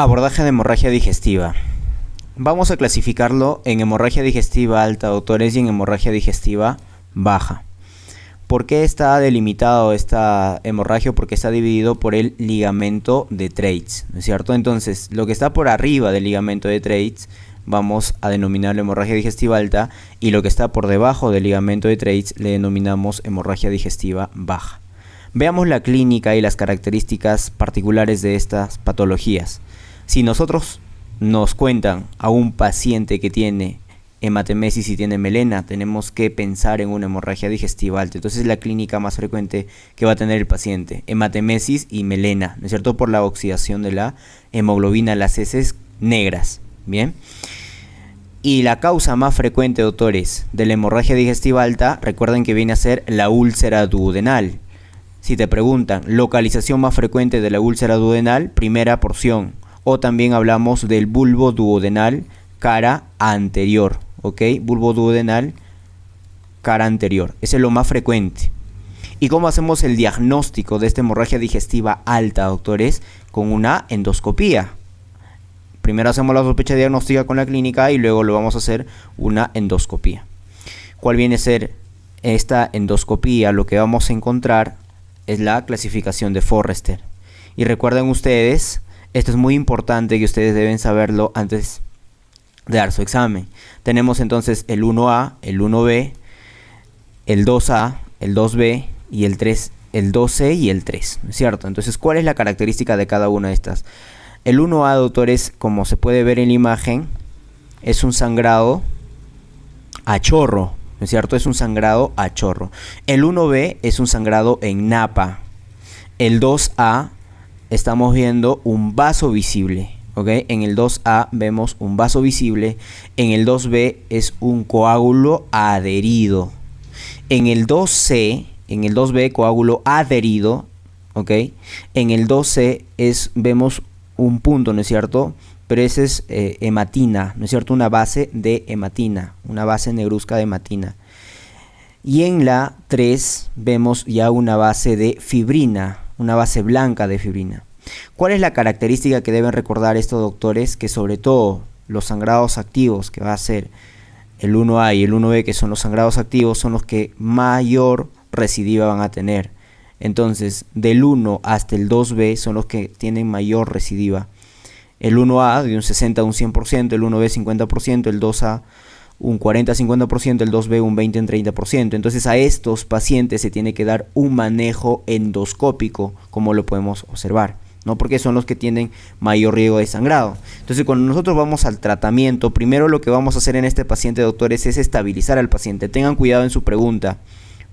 Abordaje de hemorragia digestiva. Vamos a clasificarlo en hemorragia digestiva alta, doctores, y en hemorragia digestiva baja. ¿Por qué está delimitado esta hemorragia? Porque está dividido por el ligamento de Treitz, ¿no es cierto? Entonces, lo que está por arriba del ligamento de Treitz vamos a denominarlo hemorragia digestiva alta, y lo que está por debajo del ligamento de Treitz le denominamos hemorragia digestiva baja. Veamos la clínica y las características particulares de estas patologías. Si nosotros nos cuentan a un paciente que tiene hematemesis y tiene melena, tenemos que pensar en una hemorragia digestiva alta. Entonces es la clínica más frecuente que va a tener el paciente: hematemesis y melena, ¿no es cierto? Por la oxidación de la hemoglobina, las heces negras. Bien. Y la causa más frecuente, doctores, de la hemorragia digestiva alta, recuerden que viene a ser la úlcera duodenal. Si te preguntan localización más frecuente de la úlcera duodenal, primera porción. O también hablamos del bulbo duodenal cara anterior, ¿ok? Bulbo duodenal cara anterior. Ese es lo más frecuente. ¿Y cómo hacemos el diagnóstico de esta hemorragia digestiva alta, doctores? Con una endoscopía. Primero hacemos la sospecha diagnóstica con la clínica y luego lo vamos a hacer una endoscopía. ¿Cuál viene a ser esta endoscopía? Lo que vamos a encontrar es la clasificación de Forrester. Y recuerden ustedes, esto es muy importante que ustedes deben saberlo antes de dar su examen. Tenemos entonces el 1A, el 1B, el 2A, el 2B y el 3, el 2C y el 3, ¿no es cierto? Entonces, ¿cuál es la característica de cada una de estas? El 1A, doctores, como se puede ver en la imagen, es un sangrado a chorro, ¿no es cierto? Es un sangrado a chorro. El 1B es un sangrado en napa. El 2A estamos viendo un vaso visible, ¿ok? En el 2A vemos un vaso visible. En el 2B es un coágulo adherido. En el 2C, en el 2B coágulo adherido, ¿ok? En el 2C vemos un punto, ¿no es cierto? Pero ese es hematina, ¿no es cierto? Una base de hematina, una base negruzca de hematina. Y en la 3 vemos ya una base de fibrina, una base blanca de fibrina. ¿Cuál es la característica que deben recordar estos doctores? Que sobre todo los sangrados activos, que va a ser el 1A y el 1B, que son los sangrados activos, son los que mayor recidiva van a tener. Entonces, del 1 hasta el 2B son los que tienen mayor recidiva. El 1A de un 60 a un 100%, el 1B 50%, el 2A un 40-50%, el 2B un 20-30%. Entonces a estos pacientes se tiene que dar un manejo endoscópico, como lo podemos observar, ¿no? Porque son los que tienen mayor riesgo de sangrado. Entonces, cuando nosotros vamos al tratamiento, primero lo que vamos a hacer en este paciente, doctores, es estabilizar al paciente. Tengan cuidado en su pregunta,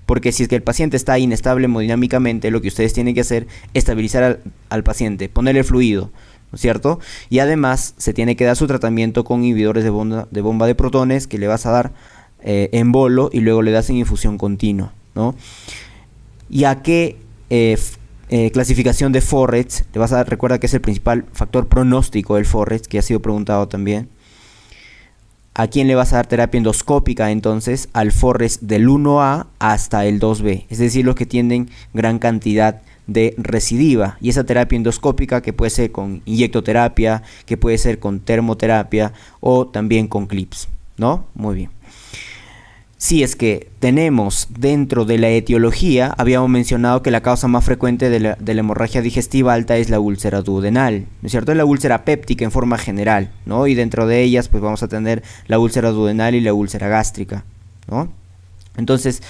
porque si es que el paciente está inestable hemodinámicamente, lo que ustedes tienen que hacer es estabilizar al paciente, ponerle fluido, ¿no es cierto? Y además se tiene que dar su tratamiento con inhibidores de bomba de protones, que le vas a dar en bolo y luego le das en infusión continua, ¿no? ¿Y a qué clasificación de Forrest te vas a dar? Recuerda que es el principal factor pronóstico del Forrest, que ha sido preguntado también. ¿A quién le vas a dar terapia endoscópica? Entonces, al Forrest del 1A hasta el 2B, es decir, los que tienen gran cantidad de recidiva. Y esa terapia endoscópica, que puede ser con inyectoterapia, que puede ser con termoterapia o también con clips, ¿no? Muy bien. Si es que tenemos dentro de la etiología, habíamos mencionado que la causa más frecuente de la hemorragia digestiva alta es la úlcera duodenal, ¿no es cierto? Es la úlcera péptica en forma general, ¿no? Y dentro de ellas pues vamos a tener la úlcera duodenal y la úlcera gástrica, ¿no? Entonces,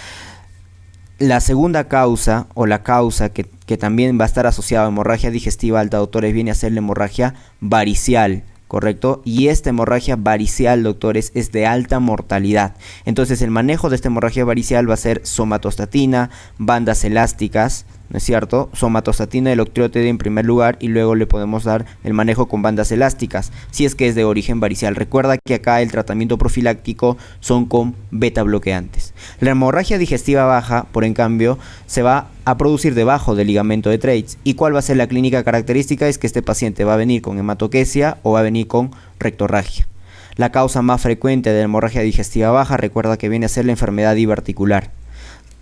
la segunda causa, o la causa que también va a estar asociada a hemorragia digestiva alta, doctores, viene a ser la hemorragia varicial, ¿correcto? Y esta hemorragia varicial, doctores, es de alta mortalidad. Entonces el manejo de esta hemorragia varicial va a ser somatostatina, bandas elásticas, ¿no es cierto? Somatostatina del octreotide en primer lugar, y luego le podemos dar el manejo con bandas elásticas, si es que es de origen varicial. Recuerda que acá el tratamiento profiláctico son con beta bloqueantes. La hemorragia digestiva baja, por en cambio, se va a producir debajo del ligamento de Treitz. ¿Y cuál va a ser la clínica característica? Es que este paciente va a venir con hematoquesia o va a venir con rectorragia. La causa más frecuente de la hemorragia digestiva baja, recuerda que viene a ser la enfermedad diverticular.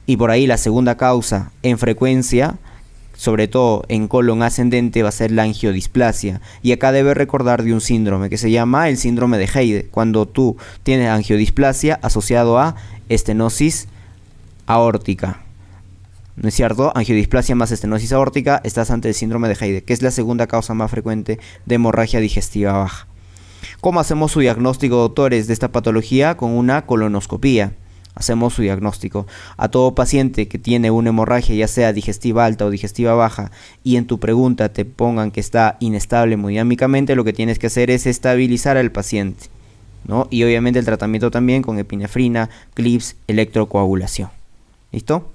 Y por ahí la segunda causa en frecuencia sobre todo en colon ascendente, va a ser la angiodisplasia. Y acá debes recordar de un síndrome que se llama el síndrome de Heyde, cuando tú tienes angiodisplasia asociado a estenosis aórtica. ¿No es cierto? Angiodisplasia más estenosis aórtica, estás ante el síndrome de Heyde, que es la segunda causa más frecuente de hemorragia digestiva baja. ¿Cómo hacemos su diagnóstico, doctores, de esta patología? Con una colonoscopía. Hacemos su diagnóstico. A todo paciente que tiene una hemorragia, ya sea digestiva alta o digestiva baja, y en tu pregunta te pongan que está inestable hemodinámicamente, lo que tienes que hacer es estabilizar al paciente, ¿no? Y obviamente el tratamiento también con epinefrina, clips, electrocoagulación. ¿Listo?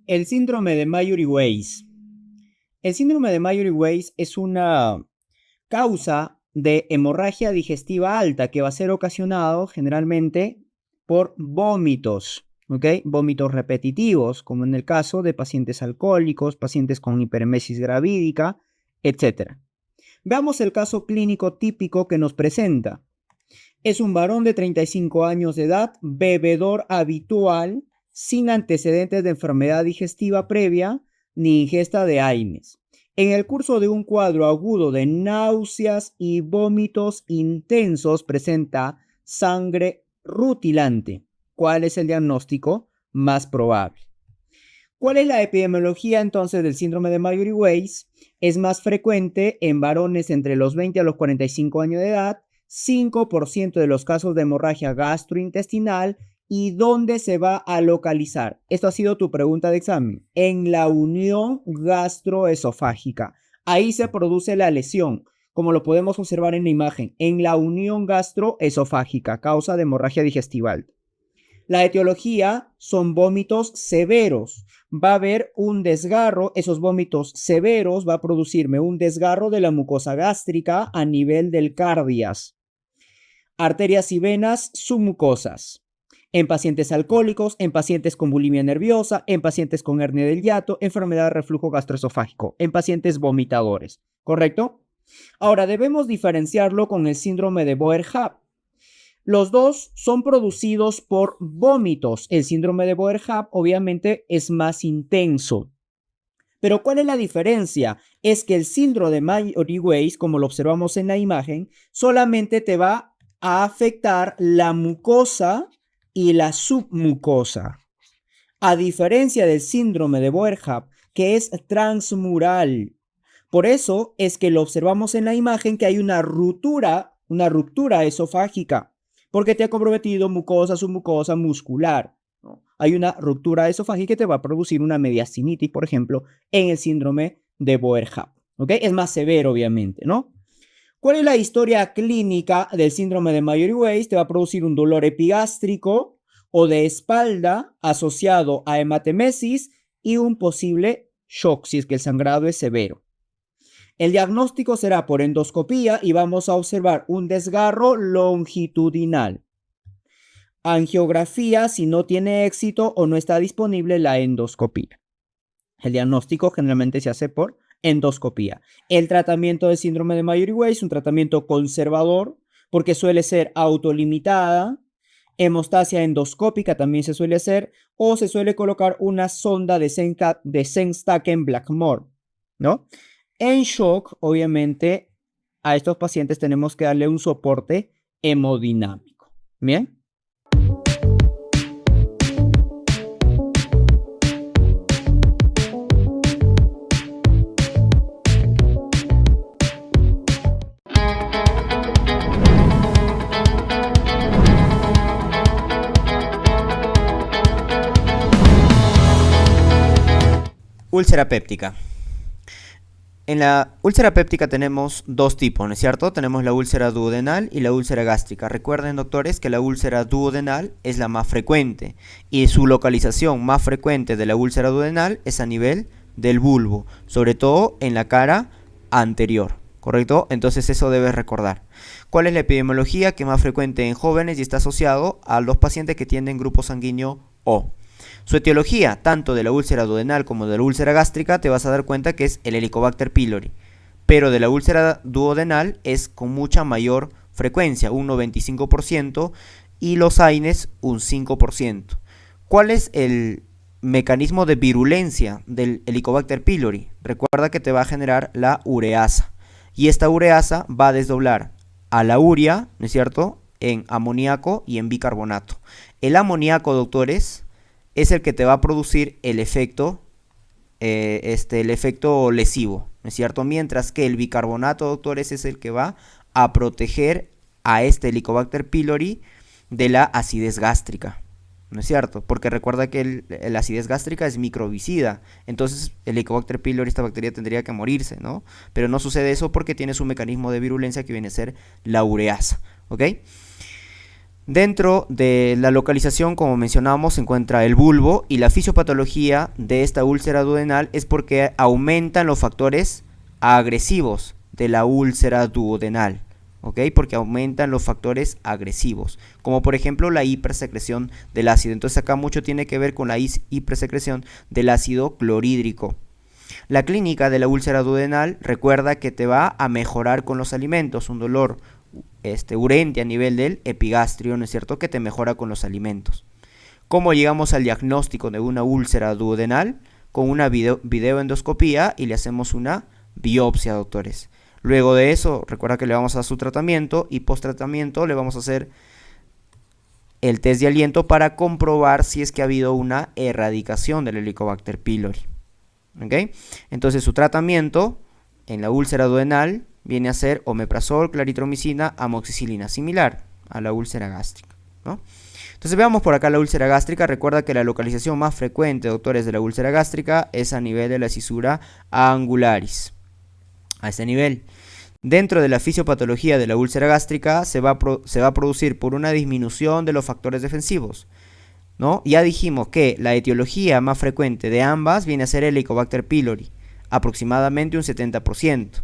El síndrome de Mallory-Weiss. El síndrome de Mallory-Weiss es una causa de hemorragia digestiva alta que va a ser ocasionado generalmente por vómitos, ¿ok? Vómitos repetitivos, como en el caso de pacientes alcohólicos, pacientes con hiperemesis gravídica, etc. Veamos el caso clínico típico que nos presenta. Es un varón de 35 años de edad, bebedor habitual, sin antecedentes de enfermedad digestiva previa ni ingesta de AINES. En el curso de un cuadro agudo de náuseas y vómitos intensos presenta sangre rutilante. ¿Cuál es el diagnóstico más probable? ¿Cuál es la epidemiología entonces del síndrome de Mallory-Weiss? Es más frecuente en varones entre los 20 a los 45 años de edad, 5% de los casos de hemorragia gastrointestinal. ¿Y dónde se va a localizar? Esto ha sido tu pregunta de examen. En la unión gastroesofágica. Ahí se produce la lesión, como lo podemos observar en la imagen. En la unión gastroesofágica, causa de hemorragia digestiva. La etiología son vómitos severos. Va a haber un desgarro. Esos vómitos severos va a producirme un desgarro de la mucosa gástrica a nivel del cardias. Arterias y venas submucosas. En pacientes alcohólicos, en pacientes con bulimia nerviosa, en pacientes con hernia del hiato, enfermedad de reflujo gastroesofágico, en pacientes vomitadores, ¿correcto? Ahora, debemos diferenciarlo con el síndrome de Boerhaave. Los dos son producidos por vómitos. El síndrome de Boerhaave obviamente es más intenso. Pero ¿cuál es la diferencia? Es que el síndrome de Mallory-Weiss, como lo observamos en la imagen, solamente te va a afectar la mucosa y la submucosa, a diferencia del síndrome de Boerhaave, que es transmural. Por eso es que lo observamos en la imagen que hay una ruptura esofágica, porque te ha comprometido mucosa, submucosa, muscular, ¿no? Hay una ruptura esofágica que te va a producir una mediastinitis, por ejemplo, en el síndrome de Boerhaave, ¿ok? Es más severo, obviamente, ¿no? ¿Cuál es la historia clínica del síndrome de Mallory-Weiss? Te va a producir un dolor epigástrico o de espalda asociado a hematemesis y un posible shock si es que el sangrado es severo. El diagnóstico será por endoscopía y vamos a observar un desgarro longitudinal. Angiografía si no tiene éxito o no está disponible la endoscopía. El diagnóstico generalmente se hace por endoscopía. El tratamiento del síndrome de Mallory-Weiss es un tratamiento conservador porque suele ser autolimitada. Hemostasia endoscópica también se suele hacer, o se suele colocar una sonda de Sengstaken-Blackmore, ¿no? En shock, obviamente, a estos pacientes tenemos que darle un soporte hemodinámico. ¿Bien? Úlcera péptica. En la úlcera péptica tenemos dos tipos, ¿no es cierto? Tenemos la úlcera duodenal y la úlcera gástrica. Recuerden, doctores, que la úlcera duodenal es la más frecuente y su localización más frecuente de la úlcera duodenal es a nivel del bulbo, sobre todo en la cara anterior, ¿correcto? Entonces eso debes recordar. ¿Cuál es la epidemiología que es más frecuente en jóvenes y está asociado a los pacientes que tienen grupo sanguíneo O? Su etiología, tanto de la úlcera duodenal como de la úlcera gástrica, te vas a dar cuenta que es el Helicobacter pylori, pero de la úlcera duodenal es con mucha mayor frecuencia, un 95%, y los AINES un 5%. ¿Cuál es el mecanismo de virulencia del Helicobacter pylori? Recuerda que te va a generar la ureasa, y esta ureasa va a desdoblar a la urea, ¿no es cierto?, en amoníaco y en bicarbonato. El amoníaco, doctores, es el que te va a producir el efecto lesivo, ¿no es cierto? Mientras que el bicarbonato, doctores, es el que va a proteger a este Helicobacter pylori de la acidez gástrica, ¿no es cierto? Porque recuerda que la acidez gástrica es microbicida, entonces el Helicobacter pylori, esta bacteria, tendría que morirse, ¿no? Pero no sucede eso porque tiene su mecanismo de virulencia que viene a ser la ureasa, ¿ok? Dentro de la localización, como mencionábamos, se encuentra el bulbo, y la fisiopatología de esta úlcera duodenal es porque aumentan los factores agresivos de la úlcera duodenal, ¿ok? Porque aumentan los factores agresivos, como por ejemplo la hipersecreción del ácido. Entonces acá mucho tiene que ver con la hipersecreción del ácido clorhídrico. La clínica de la úlcera duodenal, recuerda que te va a mejorar con los alimentos, un dolor urente a nivel del epigastrio, ¿no es cierto?, que te mejora con los alimentos. ¿Cómo llegamos al diagnóstico de una úlcera duodenal? Con una videoendoscopía y le hacemos una biopsia, doctores. Luego de eso, recuerda que le vamos a dar su tratamiento, y post tratamiento le vamos a hacer el test de aliento para comprobar si es que ha habido una erradicación del Helicobacter pylori. ¿Ok? Entonces su tratamiento en la úlcera duodenal viene a ser omeprazol, claritromicina, amoxicilina, similar a la úlcera gástrica, ¿no? Entonces veamos por acá la úlcera gástrica. Recuerda que la localización más frecuente, doctores, de la úlcera gástrica es a nivel de la cisura angularis, a este nivel. Dentro de la fisiopatología de la úlcera gástrica se va a producir por una disminución de los factores defensivos, ¿no? Ya dijimos que la etiología más frecuente de ambas viene a ser el Helicobacter pylori, aproximadamente un 70%.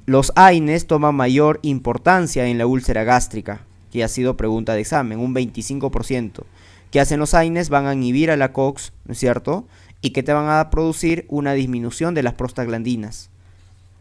Los AINES toman mayor importancia en la úlcera gástrica, que ha sido pregunta de examen, un 25%. ¿Qué hacen los AINES? Van a inhibir a la COX, ¿no es cierto? Y que te van a producir una disminución de las prostaglandinas.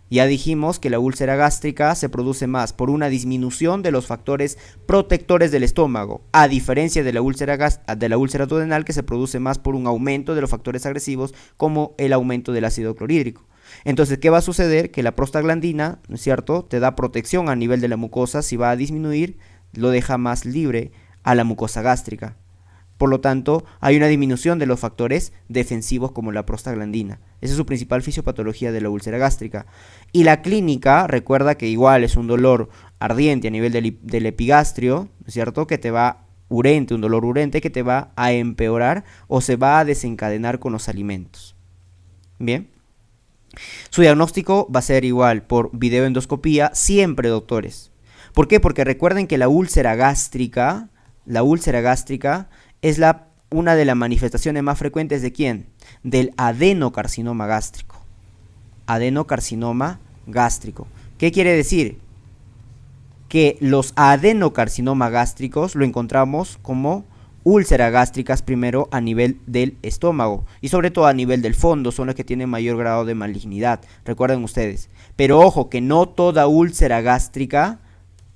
Ya dijimos que la úlcera gástrica se produce más por una disminución de los factores protectores del estómago, a diferencia de la úlcera duodenal, que se produce más por un aumento de los factores agresivos, como el aumento del ácido clorhídrico. Entonces, ¿qué va a suceder? Que la prostaglandina, ¿no es cierto?, te da protección a nivel de la mucosa. Si va a disminuir, lo deja más libre a la mucosa gástrica. Por lo tanto, hay una disminución de los factores defensivos como la prostaglandina. Esa es su principal fisiopatología de la úlcera gástrica. Y la clínica, recuerda que igual es un dolor ardiente a nivel del epigastrio, ¿no es cierto?, que te va urente, un dolor urente que te va a empeorar o se va a desencadenar con los alimentos. Bien. Su diagnóstico va a ser igual por videoendoscopía, siempre, doctores. ¿Por qué? Porque recuerden que la úlcera gástrica es una de las manifestaciones más frecuentes ¿de quién? Del adenocarcinoma gástrico. Adenocarcinoma gástrico. ¿Qué quiere decir? Que los adenocarcinomas gástricos lo encontramos como úlceras gástricas primero a nivel del estómago y sobre todo a nivel del fondo, son los que tienen mayor grado de malignidad, recuerden ustedes. Pero ojo, que no toda úlcera gástrica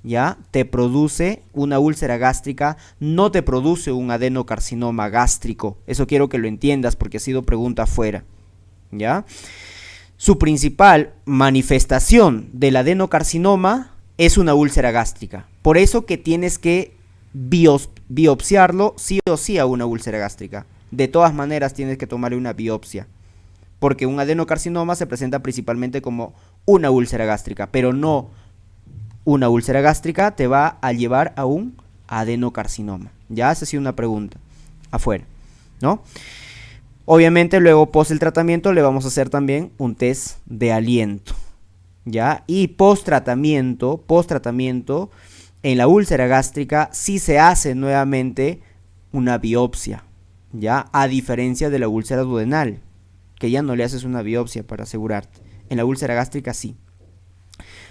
ya te produce una úlcera gástrica, no te produce un adenocarcinoma gástrico. Eso quiero que lo entiendas porque ha sido pregunta afuera, ¿ya? Su principal manifestación del adenocarcinoma es una úlcera gástrica. Por eso que tienes que biopsiarlo sí o sí a una úlcera gástrica. De todas maneras tienes que tomarle una biopsia, porque un adenocarcinoma se presenta principalmente como una úlcera gástrica, pero no una úlcera gástrica te va a llevar a un adenocarcinoma. Ya, esa ha sido una pregunta afuera, ¿no? Obviamente luego post el tratamiento le vamos a hacer también un test de aliento, ¿ya? Y post tratamiento en la úlcera gástrica sí se hace nuevamente una biopsia, ¿ya? A diferencia de la úlcera duodenal, que ya no le haces una biopsia para asegurarte. En la úlcera gástrica sí,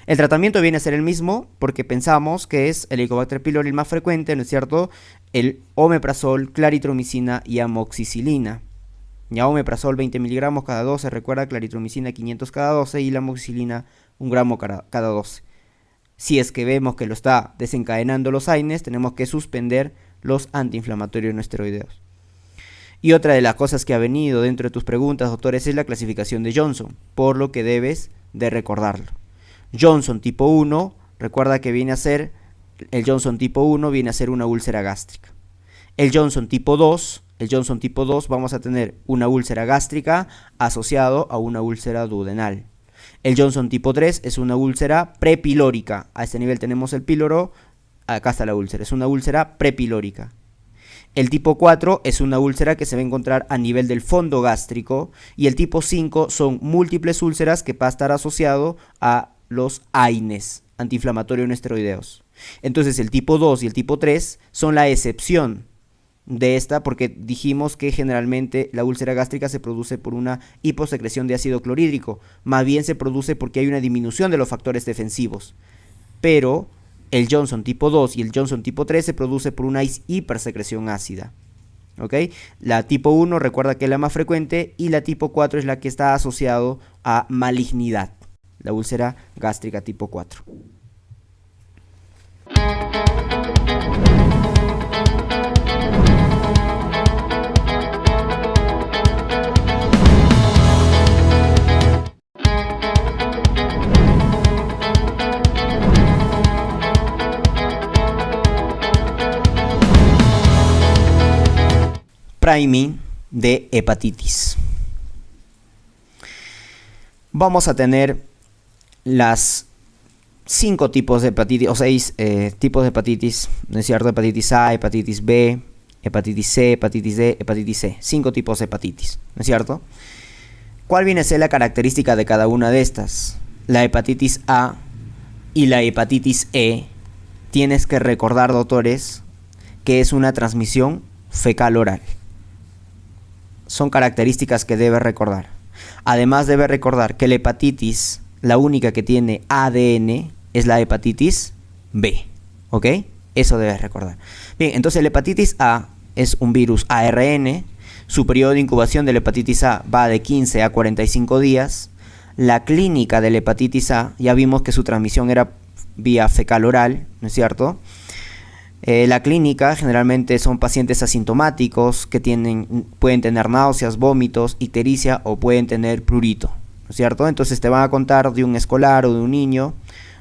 El tratamiento viene a ser el mismo porque pensamos que es el Helicobacter pylori el más frecuente, ¿no es cierto? El omeprazol, claritromicina y amoxicilina. Ya omeprazol 20 miligramos cada 12, recuerda, claritromicina 500 cada 12 y la amoxicilina 1 gramo cada 12. Si es que vemos que lo está desencadenando los AINES, tenemos que suspender los antiinflamatorios no esteroideos. Y otra de las cosas que ha venido dentro de tus preguntas, doctores, es la clasificación de Johnson, por lo que debes de recordarlo. Johnson tipo 1, recuerda que viene a ser, el Johnson tipo 1 viene a ser una úlcera gástrica. El Johnson tipo 2 vamos a tener una úlcera gástrica asociado a una úlcera duodenal. El Johnson tipo 3 es una úlcera prepilórica. A este nivel tenemos el píloro, acá está la úlcera, es una úlcera prepilórica. El tipo 4 es una úlcera que se va a encontrar a nivel del fondo gástrico y el tipo 5 son múltiples úlceras que va a estar asociado a los AINES, antiinflamatorios no esteroideos. Entonces el tipo 2 y el tipo 3 son la excepción de esta porque dijimos que generalmente la úlcera gástrica se produce por una hiposecreción de ácido clorhídrico, más bien se produce porque hay una disminución de los factores defensivos, pero el Johnson tipo 2 y el Johnson tipo 3 se produce por una hipersecreción ácida. ¿Ok? La tipo 1 recuerda que es la más frecuente y la tipo 4 es la que está asociado a malignidad, la úlcera gástrica tipo 4. Priming de hepatitis. Vamos a tener las 5 tipos de hepatitis, o 6 tipos de hepatitis, ¿no es cierto? Hepatitis A, hepatitis B, hepatitis C, hepatitis D, hepatitis C. 5 tipos de hepatitis, ¿no es cierto? ¿Cuál viene a ser la característica de cada una de estas? La hepatitis A y la hepatitis E, tienes que recordar, doctores, que es una transmisión fecal oral. Son características que debe recordar. Además debe recordar que la hepatitis, la única que tiene ADN, es la hepatitis B. ¿Ok? Eso debes recordar. Bien, entonces la hepatitis A es un virus ARN. Su periodo de incubación de la hepatitis A va de 15 a 45 días. La clínica de la hepatitis A, ya vimos que su transmisión era vía fecal oral, ¿no es cierto? La clínica generalmente son pacientes asintomáticos que pueden tener náuseas, vómitos, ictericia o pueden tener prurito, ¿no es cierto? Entonces te van a contar de un escolar o de un niño,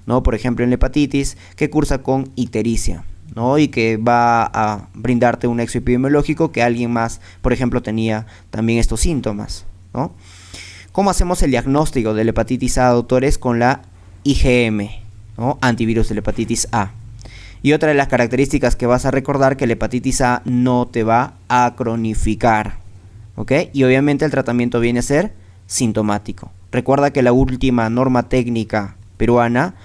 ¿no? Por ejemplo en la hepatitis, que cursa con ictericia, ¿no? Y que va a brindarte un nexo epidemiológico que alguien más, por ejemplo, tenía también estos síntomas, ¿no? ¿Cómo hacemos el diagnóstico de la hepatitis A, doctores? Con la IgM, ¿no? Antivirus de la hepatitis A. Y otra de las características que vas a recordar que la hepatitis A no te va a cronificar, ¿ok? Y obviamente el tratamiento viene a ser sintomático. Recuerda que la última norma técnica peruana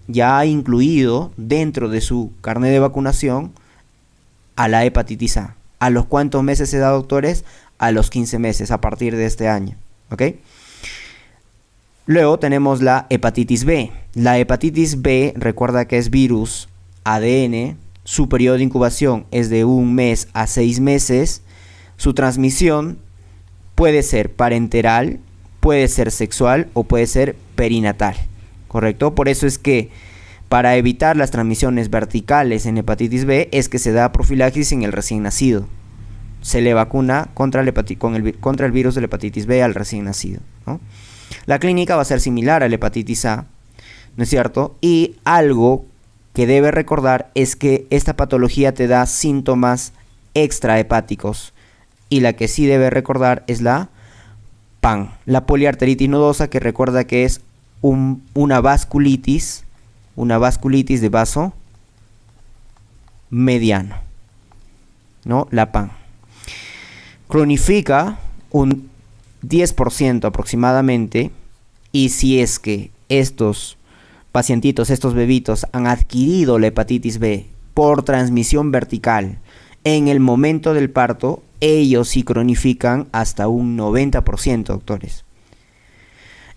ya ha incluido dentro de su carnet de vacunación a la hepatitis A. ¿A los cuántos meses se da, doctores? A los 15 meses, a partir de este año, ¿ok? Luego tenemos la hepatitis B. La hepatitis B, recuerda que es virus ADN, su periodo de incubación es de 1 mes a 6 meses, su transmisión puede ser parenteral, puede ser sexual o puede ser perinatal, ¿correcto? Por eso es que para evitar las transmisiones verticales en hepatitis B es que se da profilaxis en el recién nacido. Se le vacuna contra el virus de la hepatitis B al recién nacido, ¿no? La clínica va a ser similar a la hepatitis A, ¿no es cierto? Y algo que debe recordar es que esta patología te da síntomas extrahepáticos y la que sí debe recordar es la PAN, la poliarteritis nodosa, que recuerda que es una vasculitis de vaso mediano, ¿no? La PAN cronifica un 10% aproximadamente, y si es que estos pacientitos, estos bebitos han adquirido la hepatitis B por transmisión vertical en el momento del parto, ellos sí cronifican hasta un 90%, doctores.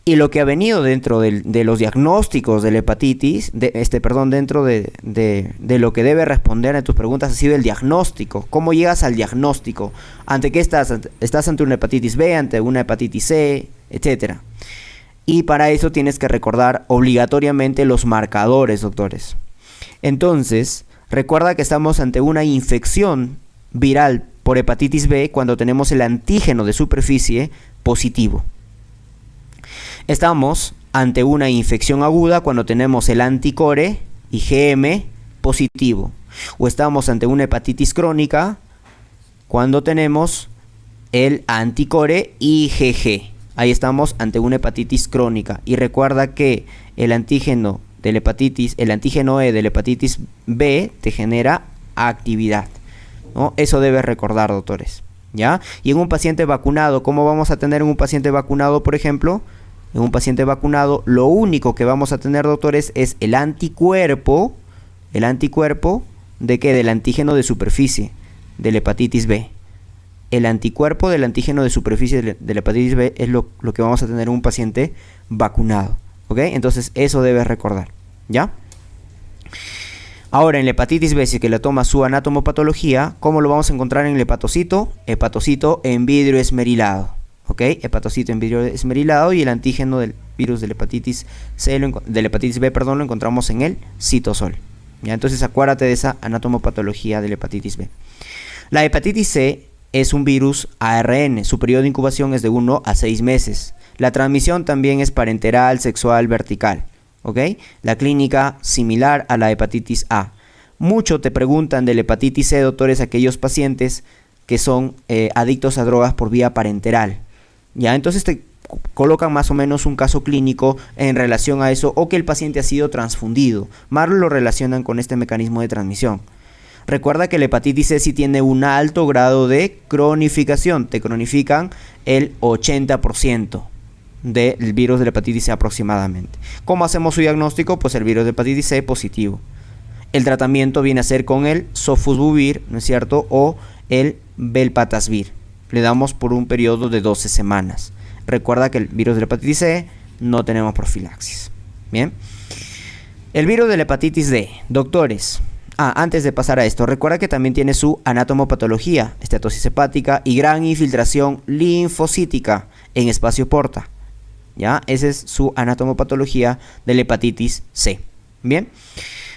Y lo que ha venido dentro de los diagnósticos de la hepatitis, dentro de lo que debe responder a tus preguntas ha sido el diagnóstico. ¿Cómo llegas al diagnóstico? ¿Ante qué estás? ¿Estás ante una hepatitis B, ante una hepatitis C, etcétera? Y para eso tienes que recordar obligatoriamente los marcadores, doctores. Entonces, recuerda que estamos ante una infección viral por hepatitis B cuando tenemos el antígeno de superficie positivo. Estamos ante una infección aguda cuando tenemos el anticore IgM positivo. O estamos ante una hepatitis crónica cuando tenemos el anticore IgG. Ahí estamos ante una hepatitis crónica. Y recuerda que el antígeno E de la hepatitis B te genera actividad, ¿no? Eso debes recordar, doctores, ¿ya? Y en un paciente vacunado, ¿cómo vamos a tener en un paciente vacunado, por ejemplo? En un paciente vacunado, lo único que vamos a tener, doctores, es el anticuerpo ¿de qué? Del antígeno de superficie de la hepatitis B. El anticuerpo del antígeno de superficie de la hepatitis B es lo que vamos a tener en un paciente vacunado, ¿ok? Entonces eso debes recordar, ¿ya? Ahora, en la hepatitis B, si es que la toma su anatomopatología, ¿cómo lo vamos a encontrar en el hepatocito? Hepatocito en vidrio esmerilado, ¿ok? Hepatocito en vidrio esmerilado, y el antígeno del virus de la hepatitis B, lo encontramos en el citosol, ¿ya? Entonces acuérdate de esa anatomopatología de la hepatitis B. La hepatitis C es un virus ARN, su periodo de incubación es de 1 a 6 meses. La transmisión también es parenteral, sexual, vertical, ¿ok? La clínica similar a la hepatitis A. Mucho te preguntan de la hepatitis C, doctores, aquellos pacientes que son adictos a drogas por vía parenteral, ¿ya? Entonces te colocan más o menos un caso clínico en relación a eso, o que el paciente ha sido transfundido. Más lo relacionan con este mecanismo de transmisión. Recuerda que la hepatitis C sí tiene un alto grado de cronificación. Te cronifican el 80% del virus de la hepatitis C aproximadamente. ¿Cómo hacemos su diagnóstico? Pues el virus de hepatitis C positivo. El tratamiento viene a ser con el sofosbuvir, ¿no es cierto? O el velpatasvir. Le damos por un periodo de 12 semanas. Recuerda que el virus de la hepatitis C no tenemos profilaxis. Bien. El virus de la hepatitis D, doctores. Antes de pasar a esto, recuerda que también tiene su anatomopatología, esteatosis hepática y gran infiltración linfocítica en espacio porta, ¿ya? Esa es su anatomopatología de la hepatitis C. Bien,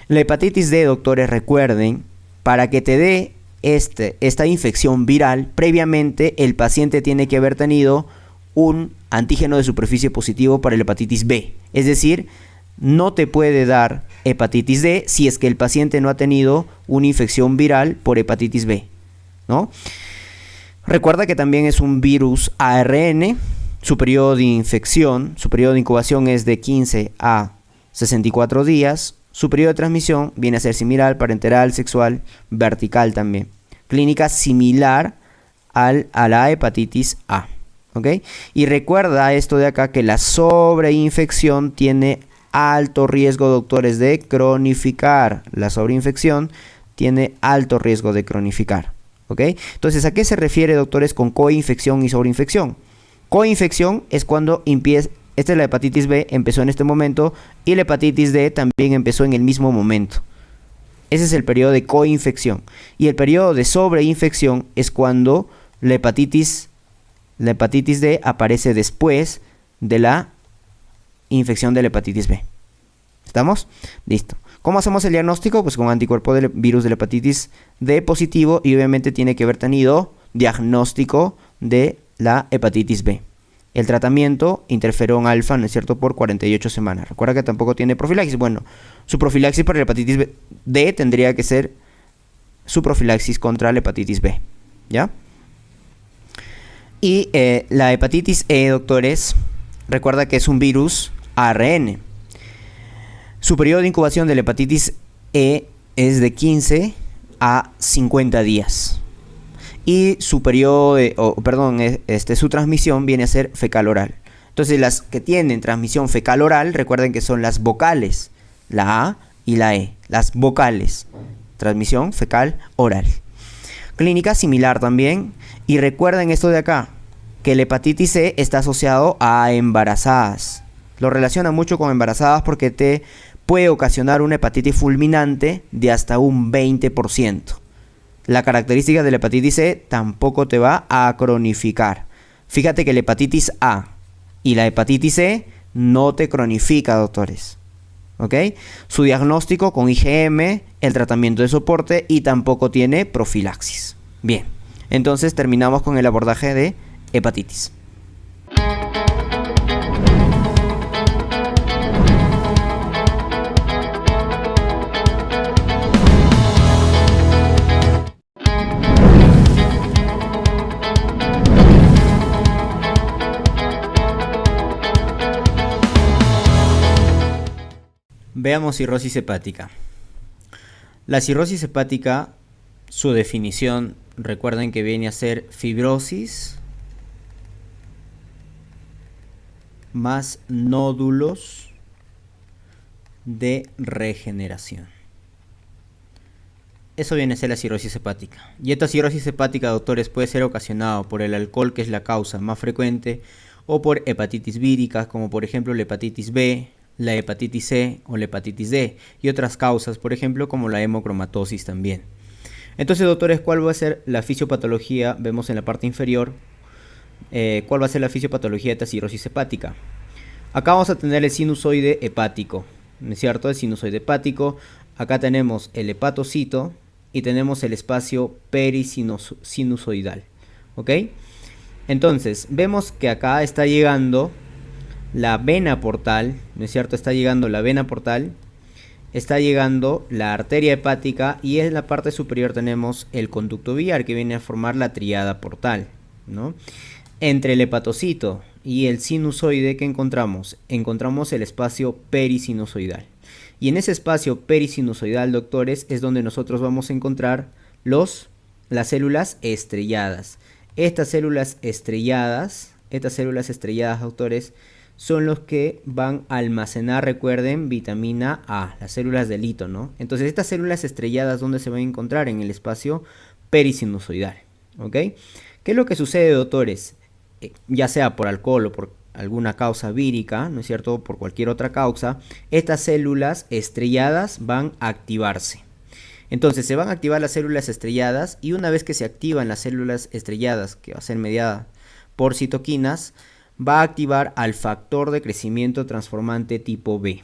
la hepatitis D, doctores, recuerden, para que te dé esta infección viral, previamente el paciente tiene que haber tenido un antígeno de superficie positivo para la hepatitis B. Es decir, no te puede dar hepatitis D si es que el paciente no ha tenido una infección viral por hepatitis B, ¿no? Recuerda que también es un virus ARN, su periodo de infección, su periodo de incubación es de 15 a 64 días, su periodo de transmisión viene a ser similar, parenteral, sexual, vertical también. Clínica similar a la hepatitis A, ¿ok? Y recuerda esto de acá, que la sobreinfección tiene alto riesgo, doctores, de cronificar. La sobreinfección tiene alto riesgo de cronificar, ¿ok? Entonces, ¿a qué se refiere, doctores, con coinfección y sobreinfección? Coinfección es cuando empieza, esta es la hepatitis B, empezó en este momento, y la hepatitis D también empezó en el mismo momento. Ese es el periodo de coinfección. Y el periodo de sobreinfección es cuando la hepatitis D aparece después de la infección de la hepatitis B. ¿Estamos? Listo. ¿Cómo hacemos el diagnóstico? Pues con anticuerpo del virus de la hepatitis D positivo, y obviamente tiene que haber tenido diagnóstico de la hepatitis B. El tratamiento, interferón alfa, ¿no es cierto?, por 48 semanas. Recuerda que tampoco tiene profilaxis. Bueno, su profilaxis para la hepatitis D tendría que ser su profilaxis contra la hepatitis B, ¿ya? Y la hepatitis E, doctores, recuerda que es un virus ARN. Su periodo de incubación de la hepatitis E es de 15 a 50 días. Y su periodo su transmisión viene a ser fecal oral. Entonces, las que tienen transmisión fecal oral, recuerden que son las vocales, la A y la E, las vocales, transmisión fecal oral. Clínica similar también, y recuerden esto de acá, que la hepatitis C está asociado a embarazadas. Lo relaciona mucho con embarazadas porque te puede ocasionar una hepatitis fulminante de hasta un 20%. La característica de la hepatitis C tampoco te va a cronificar. Fíjate que la hepatitis A y la hepatitis C no te cronifica, doctores. ¿Ok? Su diagnóstico con IgM, el tratamiento de soporte y tampoco tiene profilaxis. Bien, entonces terminamos con el abordaje de hepatitis. Veamos cirrosis hepática. La cirrosis hepática, su definición, recuerden que viene a ser fibrosis más nódulos de regeneración. Eso viene a ser la cirrosis hepática. Y esta cirrosis hepática, doctores, puede ser ocasionada por el alcohol, que es la causa más frecuente, o por hepatitis víricas, como por ejemplo la hepatitis B, la hepatitis C o la hepatitis D, y otras causas, por ejemplo, como la hemocromatosis también. Entonces, doctores, ¿cuál va a ser la fisiopatología? Vemos en la parte inferior, ¿cuál va a ser la fisiopatología de esta cirrosis hepática? Acá vamos a tener el sinusoide hepático, ¿no es cierto? El sinusoide hepático. Acá tenemos el hepatocito y tenemos el espacio perisinusoidal, ¿ok? Entonces, vemos que acá está llegando la vena portal, ¿no es cierto? Está llegando la vena portal, está llegando la arteria hepática y en la parte superior tenemos el conducto biliar que viene a formar la tríada portal, ¿no? Entre el hepatocito y el sinusoide, ¿qué encontramos? Encontramos el espacio perisinusoidal. Y en ese espacio perisinusoidal, doctores, es donde nosotros vamos a encontrar las células estrelladas. Estas células estrelladas, doctores, son los que van a almacenar, recuerden, vitamina A, las células del hito, ¿no? Entonces, estas células estrelladas, ¿dónde se van a encontrar? En el espacio perisinusoidal, ¿ok? ¿Qué es lo que sucede, doctores? Ya sea por alcohol o por alguna causa vírica, ¿no es cierto? Por cualquier otra causa, estas células estrelladas van a activarse. Entonces, se van a activar las células estrelladas y una vez que se activan las células estrelladas, que va a ser mediada por citoquinas, va a activar al factor de crecimiento transformante tipo B.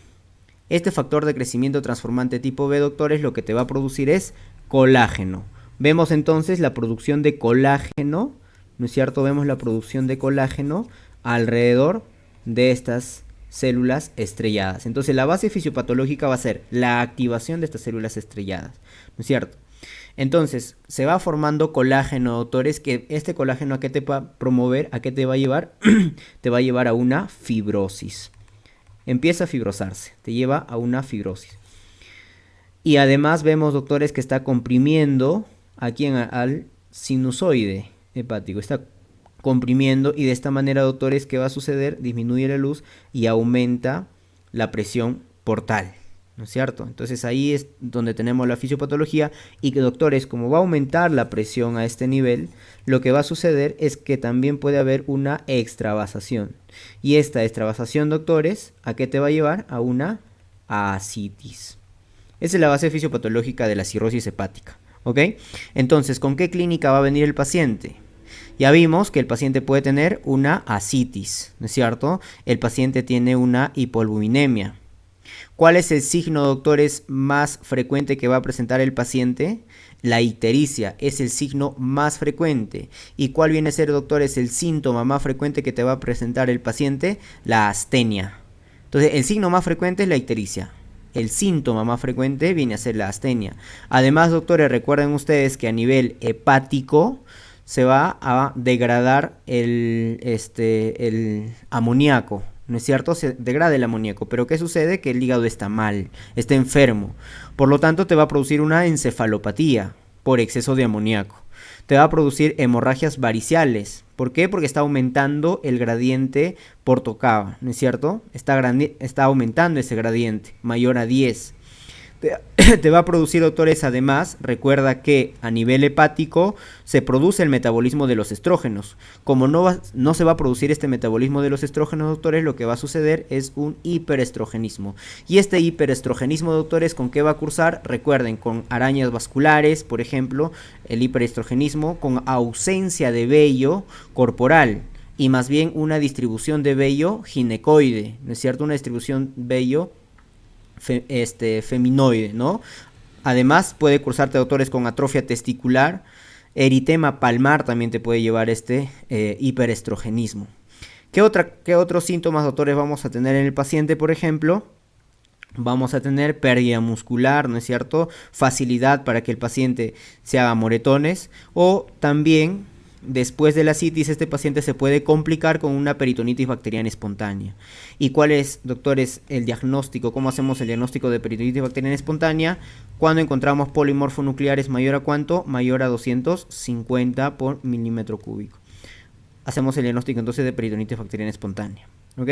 Este factor de crecimiento transformante tipo B, doctores, lo que te va a producir es colágeno. Vemos entonces la producción de colágeno, ¿no es cierto? Vemos la producción de colágeno alrededor de estas células estrelladas. Entonces la base fisiopatológica va a ser la activación de estas células estrelladas, ¿no es cierto? Entonces, se va formando colágeno, doctores, que este colágeno, ¿a qué te va a promover? ¿A qué te va a llevar? Te va a llevar a una fibrosis. Empieza a fibrosarse, te lleva a una fibrosis. Y además vemos, doctores, que está comprimiendo aquí al sinusoide hepático. Está comprimiendo y de esta manera, doctores, ¿qué va a suceder? Disminuye la luz y aumenta la presión portal, ¿no es cierto? Entonces ahí es donde tenemos la fisiopatología y que, doctores, como va a aumentar la presión a este nivel, lo que va a suceder es que también puede haber una extravasación. Y esta extravasación, doctores, ¿a qué te va a llevar? A una ascitis. Esa es la base fisiopatológica de la cirrosis hepática, ¿ok? Entonces, ¿con qué clínica va a venir el paciente? Ya vimos que el paciente puede tener una ascitis, ¿no es cierto? El paciente tiene una hipoalbuminemia. ¿Cuál es el signo, doctores, más frecuente que va a presentar el paciente? La ictericia es el signo más frecuente. ¿Y cuál viene a ser, doctores, el síntoma más frecuente que te va a presentar el paciente? La astenia. Entonces, el signo más frecuente es la ictericia. El síntoma más frecuente viene a ser la astenia. Además, doctores, recuerden ustedes que a nivel hepático se va a degradar el amoníaco. ¿No es cierto? Se degrada el amoníaco. Pero ¿qué sucede? Que el hígado está mal, está enfermo. Por lo tanto, te va a producir una encefalopatía por exceso de amoníaco. Te va a producir hemorragias variciales. ¿Por qué? Porque está aumentando el gradiente portocava, ¿no es cierto? Está aumentando ese gradiente, mayor a 10. te va a producir, doctores, además, recuerda que a nivel hepático se produce el metabolismo de los estrógenos. Como no se va a producir este metabolismo de los estrógenos, doctores, lo que va a suceder es un hiperestrogenismo. Y este hiperestrogenismo, doctores, ¿con qué va a cursar? Recuerden, con arañas vasculares, por ejemplo, el hiperestrogenismo, con ausencia de vello corporal y más bien una distribución de vello ginecoide, ¿no es cierto? Una distribución vello feminoide, ¿no? Además puede cursarte, doctores, con atrofia testicular, eritema palmar también te puede llevar hiperestrogenismo. ¿Qué otros síntomas, doctores, vamos a tener en el paciente? Por ejemplo, vamos a tener pérdida muscular, ¿no es cierto? Facilidad para que el paciente se haga moretones, o también después de la citis este paciente se puede complicar con una peritonitis bacteriana espontánea. ¿Y cuál es, doctores, el diagnóstico? ¿Cómo hacemos el diagnóstico de peritonitis bacteriana espontánea? Cuando encontramos polimorfonucleares mayor a ¿cuánto? Mayor a 250 por milímetro cúbico. Hacemos el diagnóstico entonces de peritonitis bacteriana espontánea, ¿ok?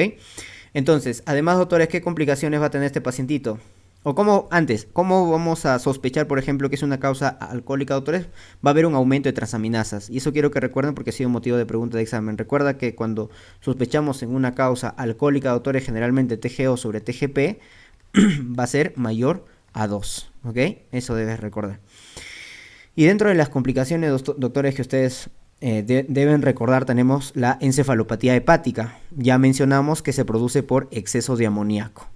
Entonces, además, doctores, ¿qué complicaciones va a tener este pacientito? O ¿cómo vamos a sospechar, por ejemplo, que es una causa alcohólica, doctores? Va a haber un aumento de transaminasas. Y eso quiero que recuerden porque ha sido motivo de pregunta de examen. Recuerda que cuando sospechamos en una causa alcohólica, doctores, generalmente TGO sobre TGP va a ser mayor a 2. ¿Ok? Eso debes recordar. Y dentro de las complicaciones, doctores, que ustedes deben recordar, tenemos la encefalopatía hepática. Ya mencionamos que se produce por exceso de amoníaco.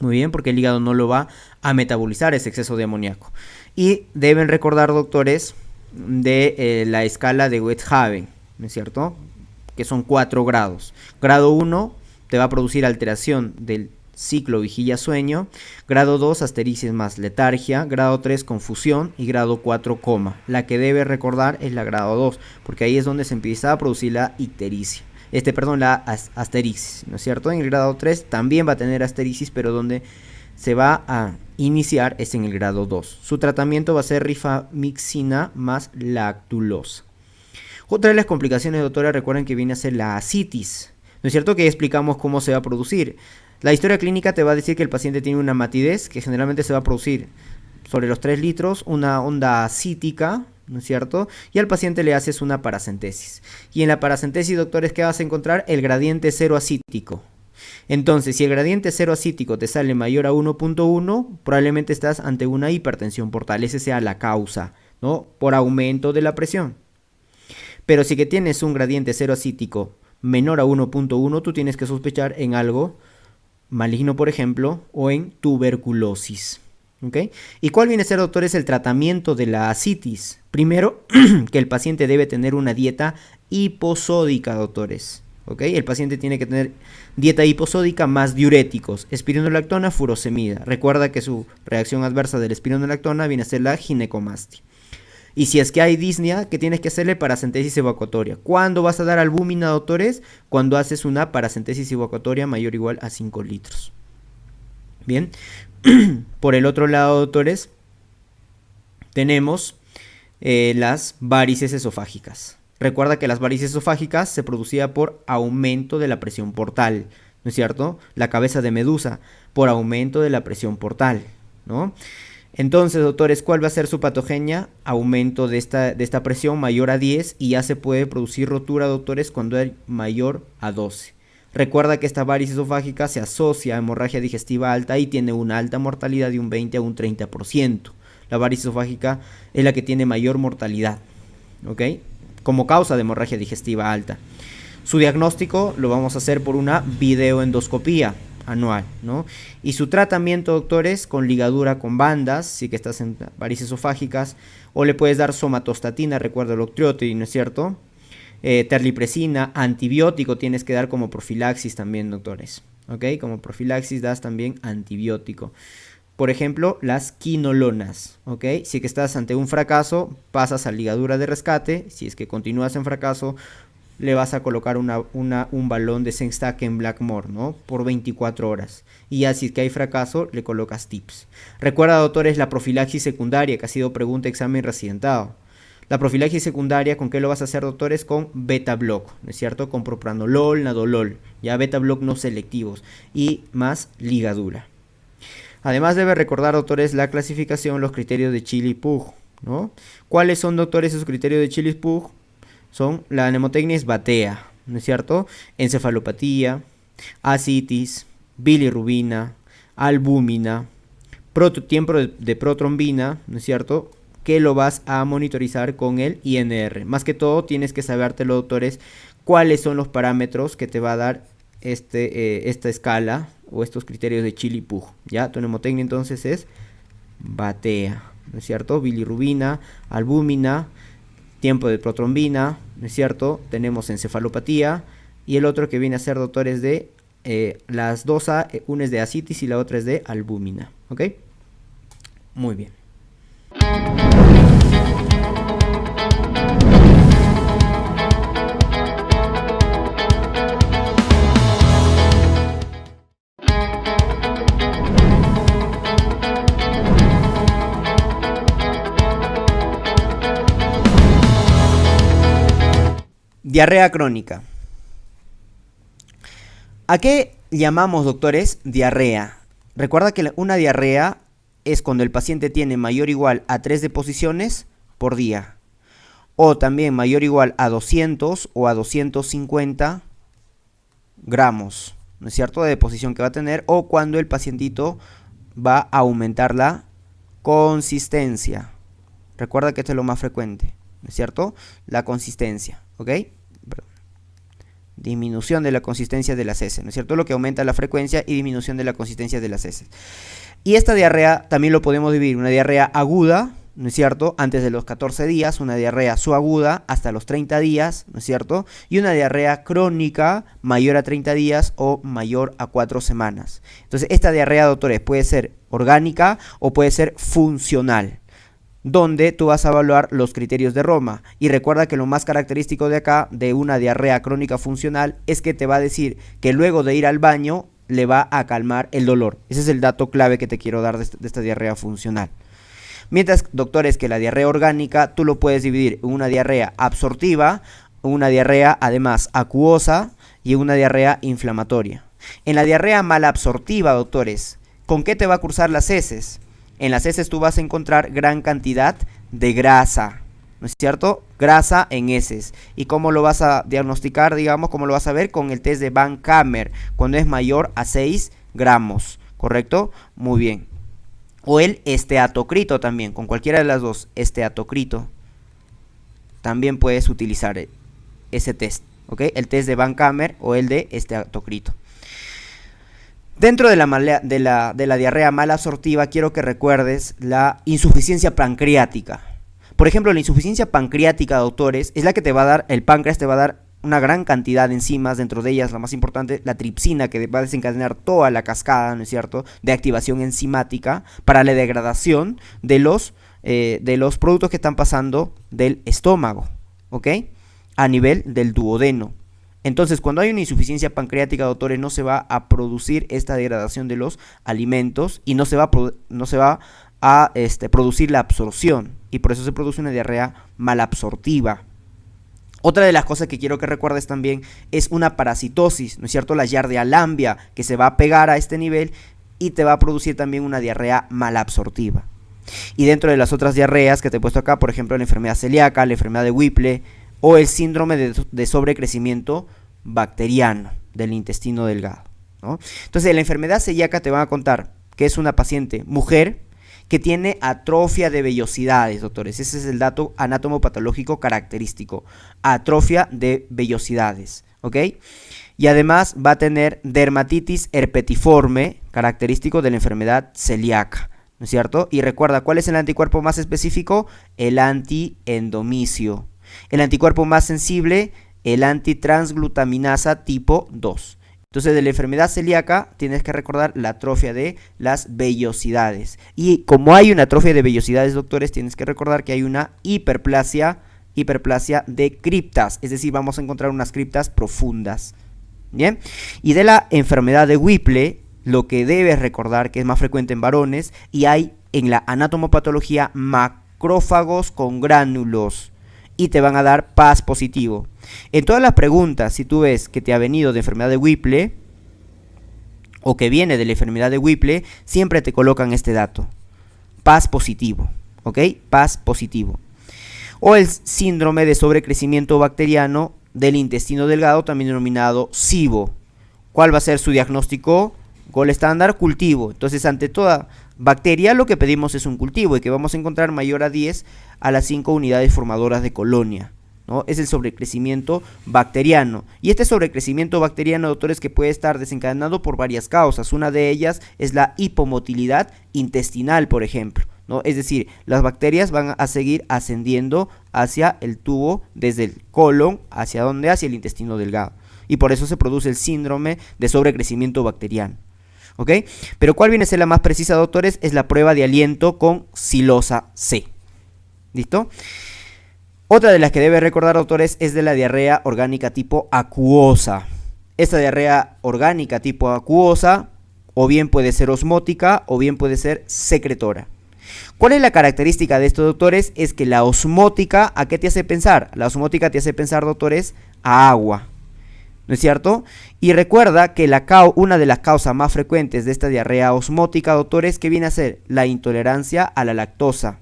Muy bien, porque el hígado no lo va a metabolizar ese exceso de amoníaco. Y deben recordar, doctores, de la escala de Wetthaven, ¿no es cierto? Que son 4 grados. Grado 1 te va a producir alteración del ciclo vigilia-sueño. Grado 2, asterisis más letargia. Grado 3, confusión. Y grado 4, coma. La que debe recordar es la grado 2, porque ahí es donde se empieza a producir la ictericia. La asterisis, ¿no es cierto? En el grado 3 también va a tener asterisis, pero donde se va a iniciar es en el grado 2. Su tratamiento va a ser rifamicina más lactulosa. Otra de las complicaciones, doctora, recuerden que viene a ser la ascitis, ¿no es cierto? Que ya explicamos cómo se va a producir. La historia clínica te va a decir que el paciente tiene una matidez que generalmente se va a producir sobre los 3 litros, una onda ascítica, ¿no es cierto? Y al paciente le haces una paracentesis. Y en la paracentesis, doctores, ¿qué vas a encontrar? El gradiente cero acítico. Entonces, si el gradiente cero acítico te sale mayor a 1.1, probablemente estás ante una hipertensión portal. Esa sea la causa, ¿no? Por aumento de la presión. Pero si que tienes un gradiente cero acítico menor a 1.1, tú tienes que sospechar en algo maligno, por ejemplo, o en tuberculosis. ¿Okay? ¿Y cuál viene a ser, doctores, el tratamiento de la ascitis? Primero, que el paciente debe tener una dieta hiposódica, doctores. ¿Okay? El paciente tiene que tener dieta hiposódica más diuréticos, espironolactona, furosemida. Recuerda que su reacción adversa de la espironolactona viene a ser la ginecomastia. Y si es que hay disnea, ¿qué tienes que hacerle? Paracentesis evacuatoria. ¿Cuándo vas a dar albúmina, doctores? Cuando haces una paracentesis evacuatoria mayor o igual a 5 litros. Bien. Por el otro lado, doctores, tenemos las varices esofágicas. Recuerda que las varices esofágicas se producían por aumento de la presión portal, ¿no es cierto? La cabeza de Medusa, por aumento de la presión portal, ¿no? Entonces, doctores, ¿cuál va a ser su patogenia? Aumento de esta presión mayor a 10 y ya se puede producir rotura, doctores, cuando es mayor a 12. Recuerda que esta varice esofágica se asocia a hemorragia digestiva alta y tiene una alta mortalidad de un 20 a un 30%. La varice esofágica es la que tiene mayor mortalidad, ¿ok? Como causa de hemorragia digestiva alta. Su diagnóstico lo vamos a hacer por una videoendoscopía anual, ¿no? Y su tratamiento, doctores, con ligadura con bandas, si que estás en varices esofágicas, o le puedes dar somatostatina, recuerda el octreotide, ¿no es cierto? Terlipresina, antibiótico tienes que dar como profilaxis también, doctores, ¿ok? Como profilaxis das también antibiótico. Por ejemplo, las quinolonas, ¿ok? Si que estás ante un fracaso, pasas a ligadura de rescate. Si es que continúas en fracaso, le vas a colocar un balón de Sengstaken Blackmore, ¿no? Por 24 horas. Y ya si es que hay fracaso, le colocas tips. Recuerda, doctores, la profilaxis secundaria, que ha sido pregunta examen residentado. La profilaxis secundaria, ¿con qué lo vas a hacer, doctores? Con beta-block, ¿no es cierto? Con propranolol, nadolol, ya beta-block no selectivos y más ligadura. Además debe recordar, doctores, la clasificación, los criterios de Chili-Pugh, ¿no? ¿Cuáles son, doctores, esos criterios de Chili-Pugh? Son, la mnemotecnia es batea, ¿no es cierto? Encefalopatía, ascitis, bilirrubina, albúmina, tiempo de protrombina, ¿no es cierto? Que lo vas a monitorizar con el INR. Más que todo tienes que sabértelo, doctores, cuáles son los parámetros que te va a dar esta escala o estos criterios de Chili-Pugh. Ya, tu mnemotecnia entonces es batea, ¿no es cierto? Bilirrubina, albúmina, tiempo de protrombina, ¿no es cierto? Tenemos encefalopatía y el otro que viene a ser, doctores, de las dos A, una es de ascitis y la otra es de albúmina, ¿ok? Muy bien. Diarrea crónica. ¿A qué llamamos, doctores, diarrea? Recuerda que una diarrea es cuando el paciente tiene mayor o igual a 3 deposiciones por día, o también mayor o igual a 200 o a 250 gramos, ¿no es cierto?, de deposición que va a tener, o cuando el pacientito va a aumentar la consistencia. Recuerda que esto es lo más frecuente, ¿no es cierto?, la consistencia, ¿ok? Disminución de la consistencia de las heces, ¿no es cierto?, lo que aumenta la frecuencia y disminución de la consistencia de las heces. Y esta diarrea también lo podemos dividir, una diarrea aguda, ¿no es cierto?, antes de los 14 días, una diarrea subaguda hasta los 30 días, ¿no es cierto?, y una diarrea crónica mayor a 30 días o mayor a 4 semanas. Entonces, esta diarrea, doctores, puede ser orgánica o puede ser funcional, donde tú vas a evaluar los criterios de Roma. Y recuerda que lo más característico de acá, de una diarrea crónica funcional, es que te va a decir que luego de ir al baño le va a calmar el dolor. Ese es el dato clave que te quiero dar de esta diarrea funcional. Mientras, doctores, que la diarrea orgánica tú lo puedes dividir en una diarrea absortiva, una diarrea además acuosa y una diarrea inflamatoria. En la diarrea malabsortiva, doctores, ¿con qué te va a cursar las heces? En las heces tú vas a encontrar gran cantidad de grasa, ¿no es cierto? Grasa en heces. ¿Y cómo lo vas a diagnosticar, digamos? ¿Cómo lo vas a ver? Con el test de Van Kammer, cuando es mayor a 6 gramos, ¿correcto? Muy bien. O el esteatocrito también, con cualquiera de las dos, esteatocrito. También puedes utilizar ese test, ¿ok? El test de Van Kammer o el de esteatocrito. Dentro de la diarrea malabsortiva, quiero que recuerdes la insuficiencia pancreática. Por ejemplo, la insuficiencia pancreática, doctores, es la que te va a dar, el páncreas te va a dar una gran cantidad de enzimas, dentro de ellas la más importante, la tripsina, que va a desencadenar toda la cascada, ¿no es cierto?, de activación enzimática para la degradación de los productos que están pasando del estómago, ¿ok?, a nivel del duodeno. Entonces, cuando hay una insuficiencia pancreática, doctores, no se va a producir esta degradación de los alimentos y no se va a producir la absorción, y por eso se produce una diarrea malabsortiva. Otra de las cosas que quiero que recuerdes también es una parasitosis, ¿no es cierto?, la Giardia lamblia, que se va a pegar a este nivel y te va a producir también una diarrea malabsortiva. Y dentro de las otras diarreas que te he puesto acá, por ejemplo, la enfermedad celíaca, la enfermedad de Whipple o el síndrome de sobrecrecimiento bacteriano del intestino delgado, ¿no? Entonces, en la enfermedad celíaca te van a contar que es una paciente mujer que tiene atrofia de vellosidades, doctores. Ese es el dato anatomopatológico característico, atrofia de vellosidades, ¿ok? Y además va a tener dermatitis herpetiforme, característico de la enfermedad celíaca, ¿no es cierto? Y recuerda, ¿cuál es el anticuerpo más específico? El antiendomicio. El anticuerpo más sensible, el antitransglutaminasa tipo 2. Entonces, de la enfermedad celíaca tienes que recordar la atrofia de las vellosidades. Y como hay una atrofia de vellosidades, doctores, tienes que recordar que hay una hiperplasia de criptas. Es decir, vamos a encontrar unas criptas profundas. ¿Bien? Y de la enfermedad de Whipple, lo que debes recordar, que es más frecuente en varones, y hay en la anatomopatología macrófagos con gránulos. Y te van a dar PAS positivo. En todas las preguntas, si tú ves que te ha venido de enfermedad de Whipple o que viene de la enfermedad de Whipple, siempre te colocan este dato. PAS positivo, ¿ok? PAS positivo. O el síndrome de sobrecrecimiento bacteriano del intestino delgado, también denominado SIBO. ¿Cuál va a ser su diagnóstico? Gold estándar, cultivo. Entonces, ante toda bacteria, lo que pedimos es un cultivo y que vamos a encontrar mayor a 10 a las 5 unidades formadoras de colonia, ¿no? Es el sobrecrecimiento bacteriano. Y este sobrecrecimiento bacteriano, doctores, que puede estar desencadenado por varias causas. Una de ellas es la hipomotilidad intestinal, por ejemplo, ¿no? Es decir, las bacterias van a seguir ascendiendo hacia el tubo, desde el colon, ¿hacia dónde? Hacia el intestino delgado. Y por eso se produce el síndrome de sobrecrecimiento bacteriano. ¿Ok? Pero ¿cuál viene a ser la más precisa, doctores? Es la prueba de aliento con silosa C. ¿Listo? Otra de las que debe recordar, doctores, es de la diarrea orgánica tipo acuosa. Esta diarrea orgánica tipo acuosa o bien puede ser osmótica o bien puede ser secretora. ¿Cuál es la característica de esto, doctores? Es que la osmótica, ¿a qué te hace pensar? La osmótica te hace pensar, doctores, a agua, ¿no es cierto? Y recuerda que una de las causas más frecuentes de esta diarrea osmótica, doctores, que viene a ser la intolerancia a la lactosa.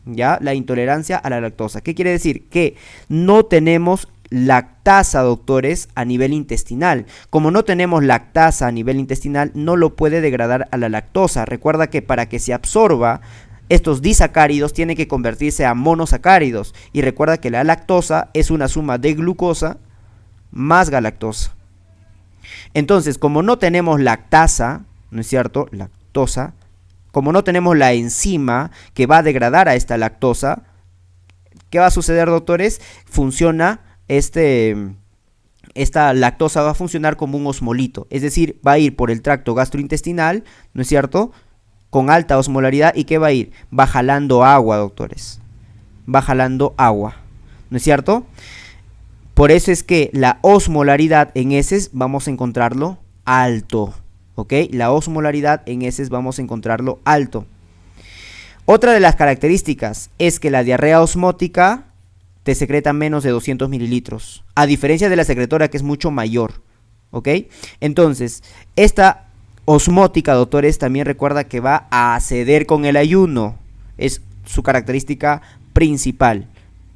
¿Ya? La intolerancia a la lactosa. ¿Qué quiere decir? Que no tenemos lactasa, doctores, a nivel intestinal. Como no tenemos lactasa a nivel intestinal, no lo puede degradar a la lactosa. Recuerda que para que se absorba, estos disacáridos tienen que convertirse a monosacáridos. Y recuerda que la lactosa es una suma de glucosa más galactosa. Entonces, como no tenemos lactasa, ¿no es cierto? Lactosa. Como no tenemos la enzima que va a degradar a esta lactosa, ¿qué va a suceder, doctores? Esta lactosa va a funcionar como un osmolito, es decir, va a ir por el tracto gastrointestinal, ¿no es cierto?, con alta osmolaridad. ¿Y qué va a ir? Va jalando agua, doctores. Va jalando agua, ¿no es cierto? Por eso es que la osmolaridad en heces vamos a encontrarlo alto. ¿Ok? La osmolaridad en heces vamos a encontrarlo alto. Otra de las características es que la diarrea osmótica te secreta menos de 200 mililitros, a diferencia de la secretora, que es mucho mayor. ¿Ok? Entonces, esta osmótica, doctores, también recuerda que va a ceder con el ayuno. Es su característica principal,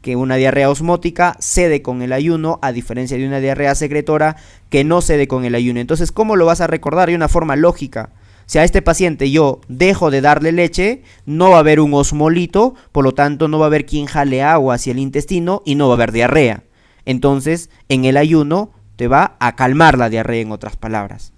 que una diarrea osmótica cede con el ayuno, a diferencia de una diarrea secretora que no cede con el ayuno. Entonces, ¿cómo lo vas a recordar? De una forma lógica. Si a este paciente yo dejo de darle leche, no va a haber un osmolito, por lo tanto no va a haber quien jale agua hacia el intestino y no va a haber diarrea. Entonces, en el ayuno te va a calmar la diarrea, en otras palabras.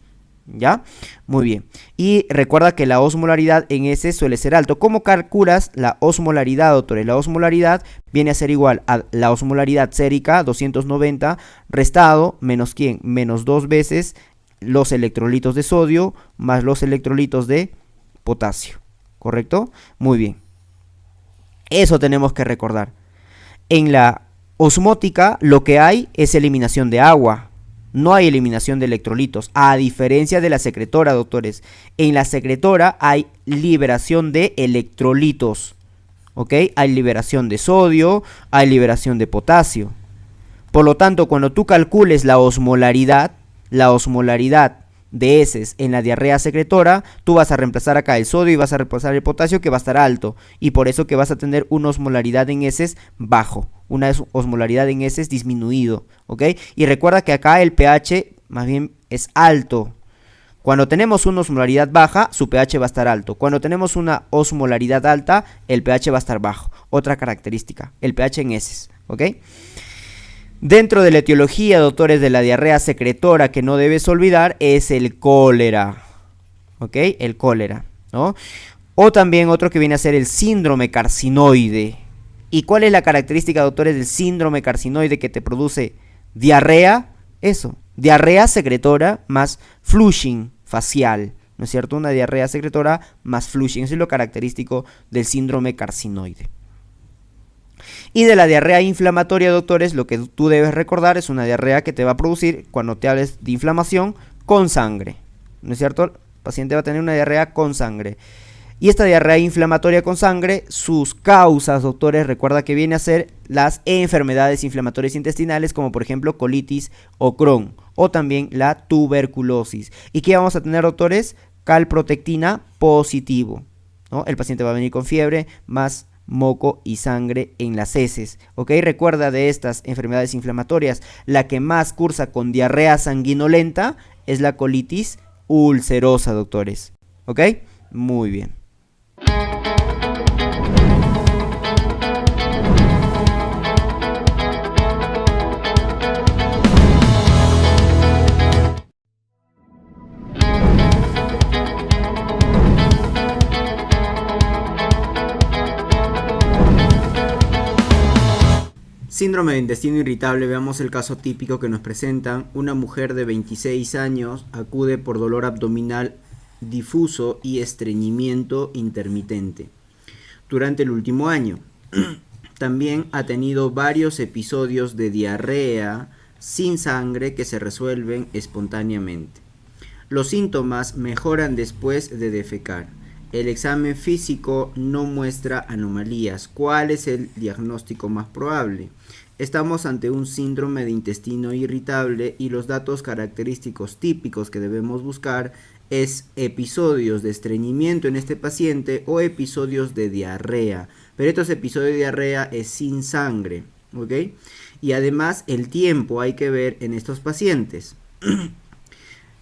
¿Ya? Muy bien. Y recuerda que la osmolaridad en heces suele ser alto. ¿Cómo calculas la osmolaridad, doctores? La osmolaridad viene a ser igual a la osmolaridad sérica, 290, restado, menos ¿quién? Menos 2 veces los electrolitos de sodio más los electrolitos de potasio. ¿Correcto? Muy bien. Eso tenemos que recordar. En la osmótica lo que hay es eliminación de agua. No hay eliminación de electrolitos, a diferencia de la secretora, doctores. En la secretora hay liberación de electrolitos, ¿ok? Hay liberación de sodio, hay liberación de potasio. Por lo tanto, cuando tú calcules la osmolaridad de heces en la diarrea secretora, tú vas a reemplazar acá el sodio y vas a reemplazar el potasio, que va a estar alto. Y por eso que vas a tener una osmolaridad en heces bajo, una osmolaridad en heces disminuido, ¿ok? Y recuerda que acá el pH más bien es alto. Cuando tenemos una osmolaridad baja, su pH va a estar alto. Cuando tenemos una osmolaridad alta, el pH va a estar bajo. Otra característica, el pH en heces, ¿ok? Dentro de la etiología, doctores, de la diarrea secretora que no debes olvidar es el cólera, ¿ok? El cólera, ¿no? O también otro que viene a ser el síndrome carcinoide. ¿Y cuál es la característica, doctores, del síndrome carcinoide que te produce diarrea? Eso, diarrea secretora más flushing facial, ¿no es cierto? Una diarrea secretora más flushing, eso es lo característico del síndrome carcinoide. Y de la diarrea inflamatoria, doctores, lo que tú debes recordar es una diarrea que te va a producir, cuando te hables de inflamación, con sangre, ¿no es cierto? El paciente va a tener una diarrea con sangre. Y esta diarrea inflamatoria con sangre, sus causas, doctores, recuerda que viene a ser las enfermedades inflamatorias intestinales, como por ejemplo colitis o Crohn, o también la tuberculosis. ¿Y qué vamos a tener, doctores? Calprotectina positivo, ¿no? El paciente va a venir con fiebre, más moco y sangre en las heces, ¿ok? Recuerda, de estas enfermedades inflamatorias, la que más cursa con diarrea sanguinolenta es la colitis ulcerosa, doctores, ¿ok? Muy bien. Síndrome de intestino irritable, veamos el caso típico que nos presentan. Una mujer de 26 años acude por dolor abdominal difuso y estreñimiento intermitente durante el último año. También ha tenido varios episodios de diarrea sin sangre que se resuelven espontáneamente. Los síntomas mejoran después de defecar. El examen físico no muestra anomalías. ¿Cuál es el diagnóstico más probable? Estamos ante un síndrome de intestino irritable y los datos característicos típicos que debemos buscar es episodios de estreñimiento en este paciente o episodios de diarrea. Pero estos episodios de diarrea es sin sangre, ¿ok? Y además el tiempo hay que ver en estos pacientes.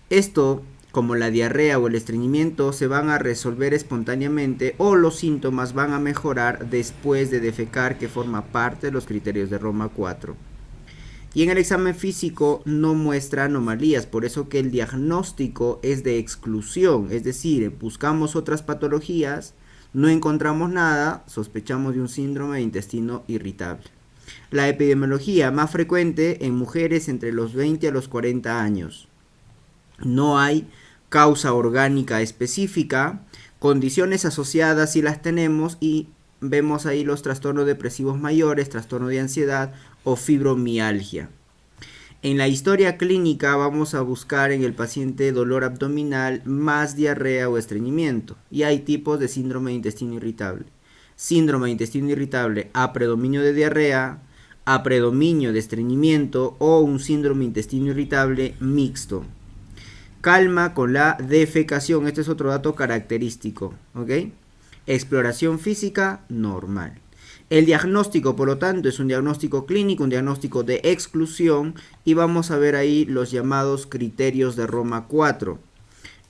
Esto, como la diarrea o el estreñimiento, se van a resolver espontáneamente o los síntomas van a mejorar después de defecar, que forma parte de los criterios de Roma 4. Y en el examen físico no muestra anomalías, por eso que el diagnóstico es de exclusión, es decir, buscamos otras patologías, no encontramos nada, sospechamos de un síndrome de intestino irritable. La epidemiología más frecuente en mujeres entre los 20 a los 40 años. No hay causa orgánica específica, condiciones asociadas sí las tenemos y vemos ahí los trastornos depresivos mayores, trastorno de ansiedad o fibromialgia. En la historia clínica vamos a buscar en el paciente dolor abdominal más diarrea o estreñimiento y hay tipos de síndrome de intestino irritable. Síndrome de intestino irritable a predominio de diarrea, a predominio de estreñimiento o un síndrome de intestino irritable mixto. Calma con la defecación, este es otro dato característico, ¿ok? Exploración física normal. El diagnóstico, por lo tanto, es un diagnóstico clínico, un diagnóstico de exclusión y vamos a ver ahí los llamados criterios de Roma 4.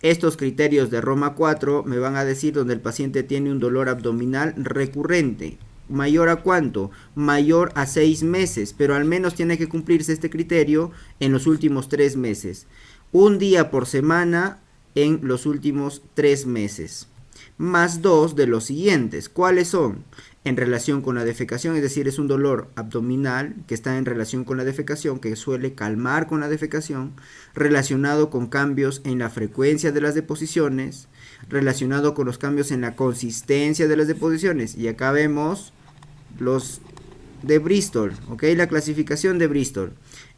Estos criterios de Roma 4 me van a decir donde el paciente tiene un dolor abdominal recurrente. ¿Mayor a cuánto? Mayor a 6 meses, pero al menos tiene que cumplirse este criterio en los últimos 3 meses. Un día por semana en los últimos 3 meses. Más 2 de los siguientes. ¿Cuáles son? En relación con la defecación, es decir, es un dolor abdominal que está en relación con la defecación, que suele calmar con la defecación, relacionado con cambios en la frecuencia de las deposiciones, relacionado con los cambios en la consistencia de las deposiciones. Y acá vemos los de Bristol, ¿ok? La clasificación de Bristol.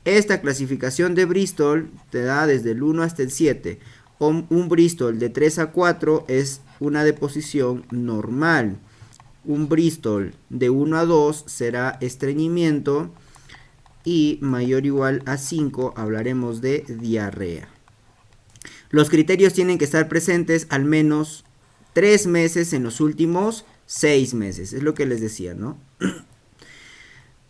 Esta clasificación de Bristol te da desde el 1 hasta el 7. Un Bristol de 3 a 4 es una deposición normal. Un Bristol de 1 a 2 será estreñimiento y mayor o igual a 5 hablaremos de diarrea. Los criterios tienen que estar presentes al menos 3 meses en los últimos 6 meses. Es lo que les decía, ¿no?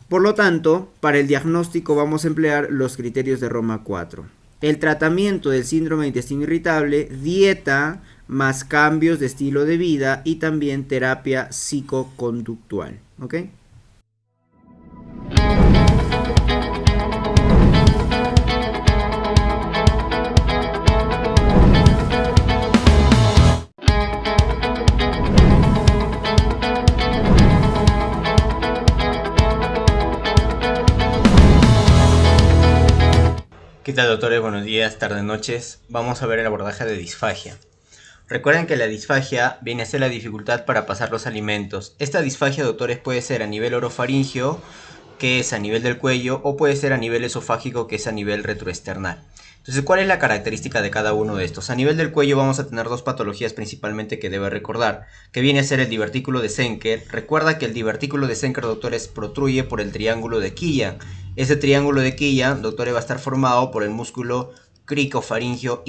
Por lo tanto, para el diagnóstico vamos a emplear los criterios de Roma 4. El tratamiento del síndrome de intestino irritable, dieta más cambios de estilo de vida y también terapia psicoconductual, ¿ok? ¿Qué tal, doctores? Buenos días, tardes, noches. Vamos a ver el abordaje de disfagia. Recuerden que la disfagia viene a ser la dificultad para pasar los alimentos. Esta disfagia, doctores, puede ser a nivel orofaringeo, que es a nivel del cuello, o puede ser a nivel esofágico, que es a nivel retroesternal. Entonces, ¿cuál es la característica de cada uno de estos? A nivel del cuello vamos a tener dos patologías principalmente que debe recordar, que viene a ser el divertículo de Zenker. Recuerda que el divertículo de Zenker, doctores, protruye por el triángulo de Killian. Ese triángulo de Killian, doctores, va a estar formado por el músculo cricofaringio,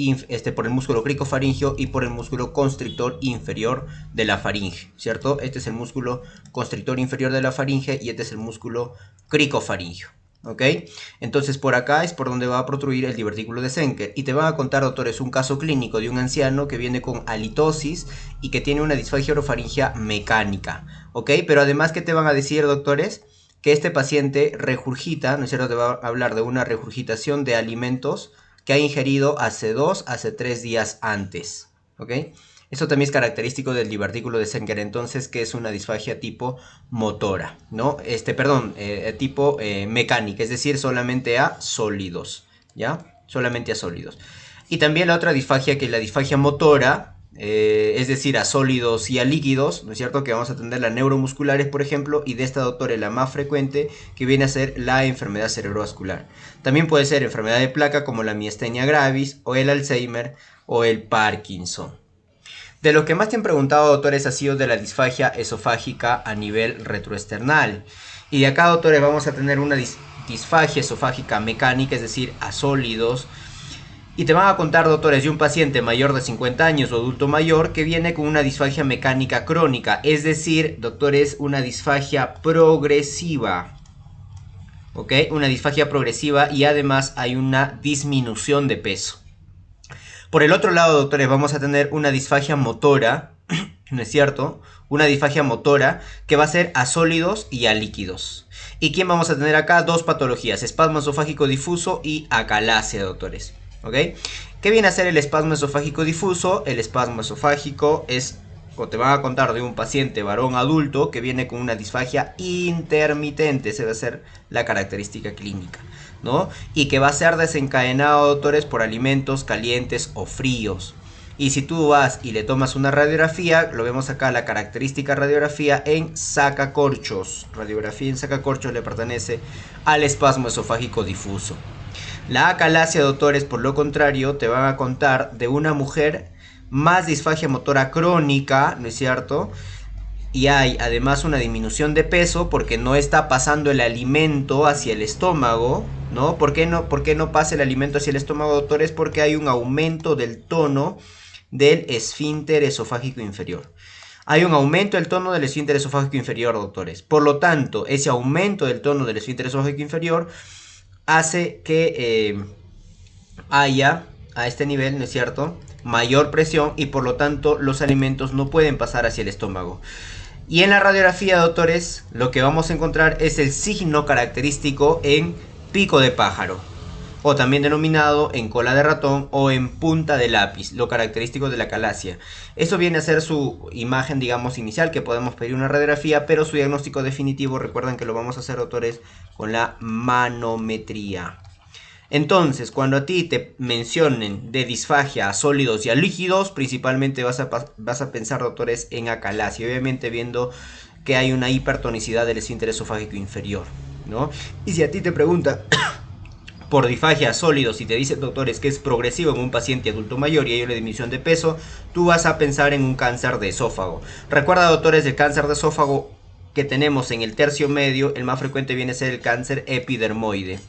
por el músculo cricofaringio y por el músculo constrictor inferior de la faringe, ¿cierto? Este es el músculo constrictor inferior de la faringe y este es el músculo cricofaringio. ¿Ok? Entonces por acá es por donde va a protruir el divertículo de Zenker. Y te van a contar, doctores, un caso clínico de un anciano que viene con halitosis y que tiene una disfagia orofaringea mecánica. ¿Ok? Pero además, ¿qué te van a decir, doctores? Que este paciente regurgita, ¿no es cierto? Te va a hablar de una regurgitación de alimentos que ha ingerido hace 2, hace 3 días antes. ¿Ok? Esto también es característico del divertículo de Zenker, entonces, que es una disfagia tipo motora, ¿no? Tipo mecánica, es decir, solamente a sólidos, ¿ya? Solamente a sólidos. Y también la otra disfagia, que es la disfagia motora, es decir, a sólidos y a líquidos, ¿no es cierto? Que vamos a tener las neuromusculares, por ejemplo, y de esta, doctora, es la más frecuente, que viene a ser la enfermedad cerebrovascular. También puede ser enfermedad de placa como la miastenia gravis, o el Alzheimer, o el Parkinson. De lo que más te han preguntado, doctores, ha sido de la disfagia esofágica a nivel retroesternal. Y de acá, doctores, vamos a tener una disfagia esofágica mecánica, es decir, a sólidos. Y te van a contar, doctores, de un paciente mayor de 50 años o adulto mayor que viene con una disfagia mecánica crónica, es decir, doctores, una disfagia progresiva. ¿Ok? Una disfagia progresiva y además hay una disminución de peso. Por el otro lado, doctores, vamos a tener una disfagia motora, ¿no es cierto? Una disfagia motora que va a ser a sólidos y a líquidos. ¿Y quién vamos a tener acá? Dos patologías, espasmo esofágico difuso y acalasia, doctores. ¿Ok? ¿Qué viene a ser el espasmo esofágico difuso? El espasmo esofágico es, o te van a contar, de un paciente varón adulto que viene con una disfagia intermitente. Esa va a ser la característica clínica, ¿no? Y que va a ser desencadenado, doctores, por alimentos calientes o fríos. Y si tú vas y le tomas una radiografía, lo vemos acá, la característica radiografía en sacacorchos. Radiografía en sacacorchos le pertenece al espasmo esofágico difuso. La acalasia, doctores, por lo contrario, te van a contar de una mujer más disfagia motora crónica, ¿no es cierto? Y hay además una disminución de peso porque no está pasando el alimento hacia el estómago, ¿no? ¿Por qué no pasa el alimento hacia el estómago, doctores? Porque hay un aumento del tono del esfínter esofágico inferior. Hay un aumento del tono del esfínter esofágico inferior, doctores. Por lo tanto, ese aumento del tono del esfínter esofágico inferior hace que haya a este nivel, ¿no es cierto?, mayor presión y por lo tanto los alimentos no pueden pasar hacia el estómago. Y en la radiografía, doctores, lo que vamos a encontrar es el signo característico en pico de pájaro, o también denominado en cola de ratón o en punta de lápiz, lo característico de la acalasia. Eso viene a ser su imagen, digamos, inicial, que podemos pedir una radiografía, pero su diagnóstico definitivo, recuerden que lo vamos a hacer, doctores, con la manometría. Entonces, cuando a ti te mencionen de disfagia a sólidos y a líquidos, principalmente vas a pensar, doctores, en acalasia, obviamente viendo que hay una hipertonicidad del esfínter esofágico inferior, ¿no? Y si a ti te pregunta por disfagia a sólidos y te dicen, doctores, que es progresivo en un paciente adulto mayor y hay una disminución de peso, tú vas a pensar en un cáncer de esófago. Recuerda, doctores, el cáncer de esófago que tenemos en el tercio medio, el más frecuente viene a ser el cáncer epidermoide.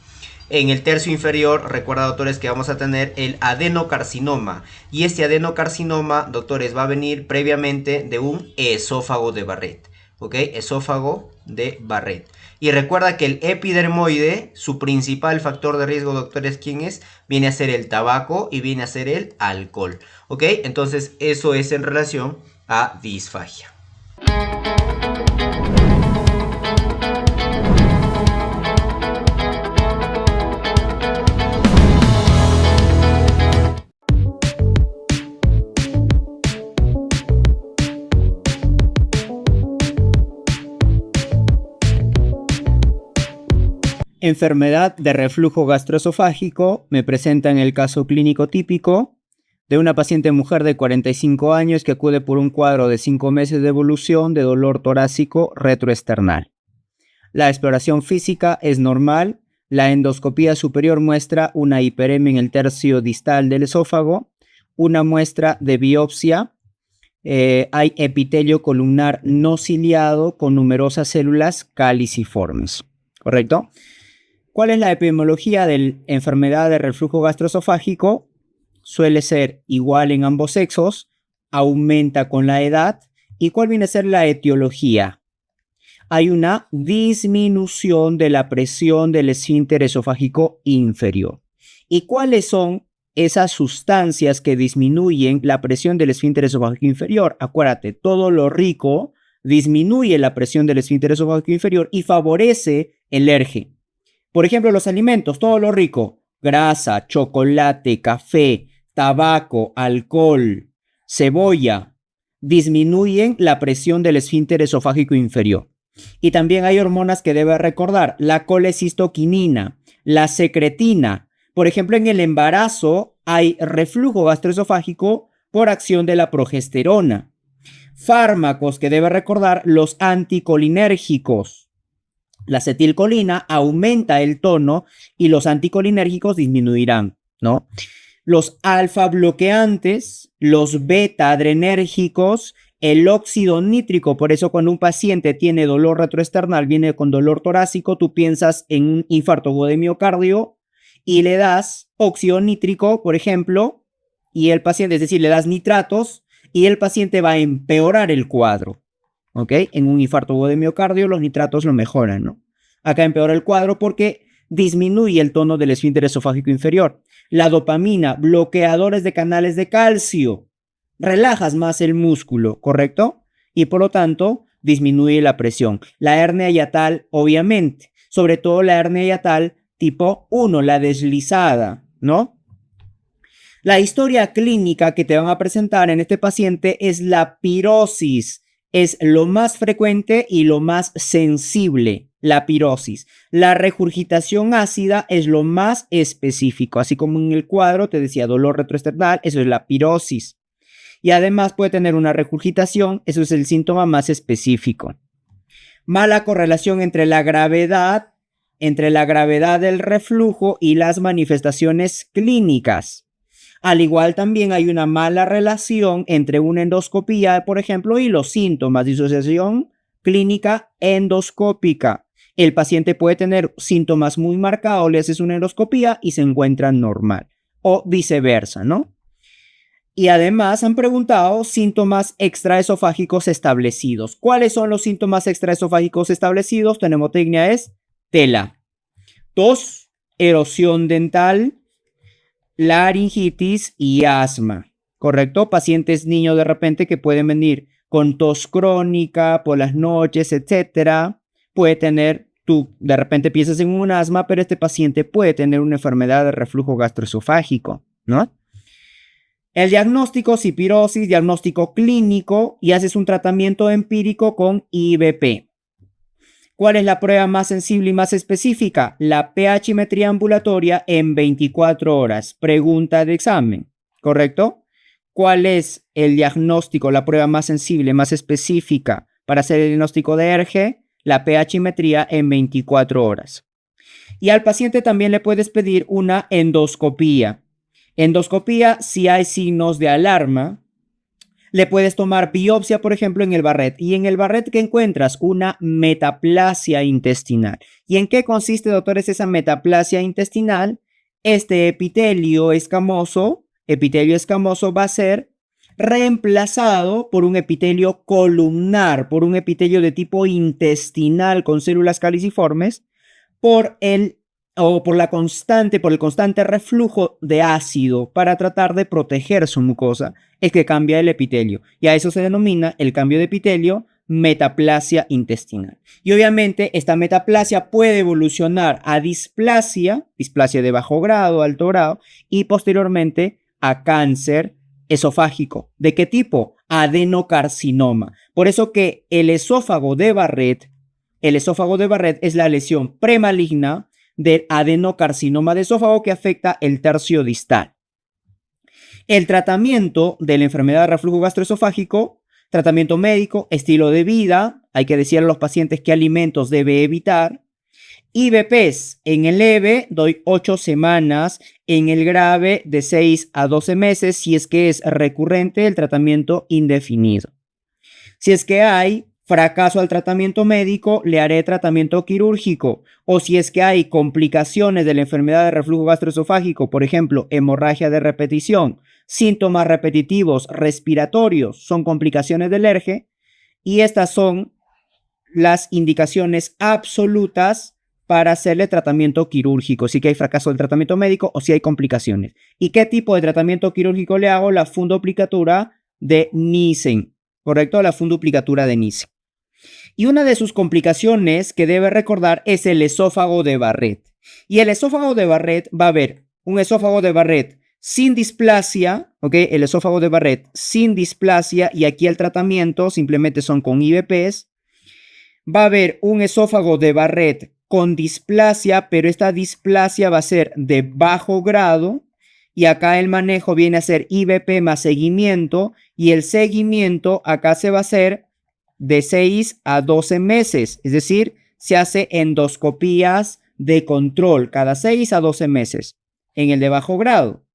En el tercio inferior, recuerda, doctores, que vamos a tener el adenocarcinoma. Y este adenocarcinoma, doctores, va a venir previamente de un esófago de Barrett. ¿Ok? Esófago de Barrett. Y recuerda que el epidermoide, su principal factor de riesgo, doctores, ¿quién es? Viene a ser el tabaco y viene a ser el alcohol. ¿Ok? Entonces, eso es en relación a disfagia. Enfermedad de reflujo gastroesofágico me presentan el caso clínico típico de una paciente mujer de 45 años que acude por un cuadro de 5 meses de evolución de dolor torácico retroesternal. La exploración física es normal, La endoscopía superior muestra una hiperemia en el tercio distal del esófago, una muestra de biopsia. Hay epitelio columnar no ciliado con numerosas células caliciformes. ¿Correcto? ¿Cuál es la epidemiología de la enfermedad de reflujo gastroesofágico? Suele ser igual en ambos sexos, aumenta con la edad. ¿Y cuál viene a ser la etiología? Hay una disminución de la presión del esfínter esofágico inferior. ¿Y cuáles son esas sustancias que disminuyen la presión del esfínter esofágico inferior? Acuérdate, todo lo rico disminuye la presión del esfínter esofágico inferior y favorece el ERGE. Por ejemplo, los alimentos, todo lo rico, grasa, chocolate, café, tabaco, alcohol, cebolla, disminuyen la presión del esfínter esofágico inferior. Y también hay hormonas que debes recordar, la colecistoquinina, la secretina. Por ejemplo, en el embarazo hay reflujo gastroesofágico por acción de la progesterona. Fármacos que debes recordar, los anticolinérgicos. La acetilcolina aumenta el tono y los anticolinérgicos disminuirán, ¿no? Los alfa bloqueantes, los beta adrenérgicos, el óxido nítrico. Por eso cuando un paciente tiene dolor retroesternal, viene con dolor torácico, tú piensas en un infarto agudo de miocardio y le das óxido nítrico, por ejemplo, y el paciente, es decir, le das nitratos y el paciente va a empeorar el cuadro. ¿Ok? En un infarto agudo de miocardio los nitratos lo mejoran, ¿no? Acá empeora el cuadro porque disminuye el tono del esfínter esofágico inferior. La dopamina, bloqueadores de canales de calcio. Relajas más el músculo, ¿correcto? Y por lo tanto, disminuye la presión. La hernia hiatal, obviamente. Sobre todo la hernia hiatal tipo 1, la deslizada, ¿no? La historia clínica que te van a presentar en este paciente es la pirosis. Es lo más frecuente y lo más sensible, la pirosis. La regurgitación ácida es lo más específico, así como en el cuadro te decía dolor retroesternal, eso es la pirosis. Y además puede tener una regurgitación, eso es el síntoma más específico. Mala correlación entre la gravedad del reflujo y las manifestaciones clínicas. Al igual también hay una mala relación entre una endoscopía, por ejemplo, y los síntomas, disociación clínica endoscópica. El paciente puede tener síntomas muy marcados, le haces una endoscopía y se encuentra normal, o viceversa, ¿no? Y además han preguntado síntomas extraesofágicos establecidos. ¿Cuáles son los síntomas extraesofágicos establecidos? Tu mnemotecnia es TELA. Tos, erosión dental, laringitis y asma, ¿correcto? Pacientes niños de repente que pueden venir con tos crónica por las noches, etcétera. Puede tener, tú de repente piensas en un asma, pero este paciente puede tener una enfermedad de reflujo gastroesofágico, ¿no? El diagnóstico, si pirosis, diagnóstico clínico y haces un tratamiento empírico con IBP. ¿Cuál es la prueba más sensible y más específica? La pH-metría ambulatoria en 24 horas. Pregunta de examen, ¿correcto? ¿Cuál es el diagnóstico, la prueba más sensible, más específica para hacer el diagnóstico de ERGE? La pH-metría en 24 horas. Y al paciente también le puedes pedir una endoscopía. Endoscopía, si hay signos de alarma, le puedes tomar biopsia, por ejemplo, en el Barrett. Y en el Barrett, ¿qué encuentras? Una metaplasia intestinal. ¿Y en qué consiste, doctores, esa metaplasia intestinal? Este epitelio escamoso va a ser reemplazado por un epitelio columnar, por un epitelio de tipo intestinal con células caliciformes, por el constante reflujo de ácido para tratar de proteger su mucosa, es que cambia el epitelio. Y a eso se denomina el cambio de epitelio metaplasia intestinal. Y obviamente esta metaplasia puede evolucionar a displasia de bajo grado, alto grado, y posteriormente a cáncer esofágico. ¿De qué tipo? Adenocarcinoma. Por eso que el esófago de Barrett es la lesión premaligna del adenocarcinoma de esófago que afecta el tercio distal. El tratamiento de la enfermedad de reflujo gastroesofágico, tratamiento médico, estilo de vida, hay que decirle a los pacientes qué alimentos debe evitar, IBPs en el leve doy 8 semanas, en el grave de 6 a 12 meses si es que es recurrente el tratamiento indefinido. Si es que hay fracaso al tratamiento médico, le haré tratamiento quirúrgico. O si es que hay complicaciones de la enfermedad de reflujo gastroesofágico, por ejemplo, hemorragia de repetición, síntomas repetitivos respiratorios, son complicaciones del ERGE, y estas son las indicaciones absolutas para hacerle tratamiento quirúrgico, si que hay fracaso del tratamiento médico o si hay complicaciones. ¿Y qué tipo de tratamiento quirúrgico le hago? La fundoplicatura de Nissen, ¿correcto? La fundoplicatura de Nissen. Y una de sus complicaciones que debe recordar es el esófago de Barrett. Y el esófago de Barrett va a haber un esófago de Barrett sin displasia, ¿ok? El esófago de Barrett sin displasia, y aquí el tratamiento simplemente son con IBPs. Va a haber un esófago de Barrett con displasia, pero esta displasia va a ser de bajo grado, y acá el manejo viene a ser IBP más seguimiento, y el seguimiento acá se va a hacer de 6 a 12 meses, es decir, se hace endoscopías de control cada 6 a 12 meses en el de bajo grado.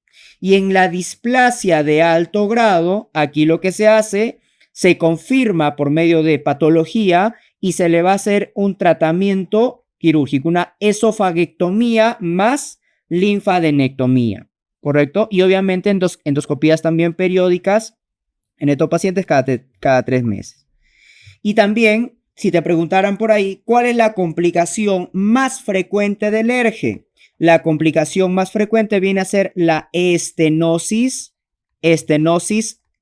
Y en la displasia de alto grado, aquí lo que se hace, se confirma por medio de patología y se le va a hacer un tratamiento quirúrgico, una esofaguectomía más linfadenectomía, ¿correcto? Y obviamente endoscopías también periódicas en estos pacientes cada 3 meses. Y también, si te preguntaran por ahí, ¿cuál es la complicación más frecuente del ERGE? La complicación más frecuente viene a ser la estenosis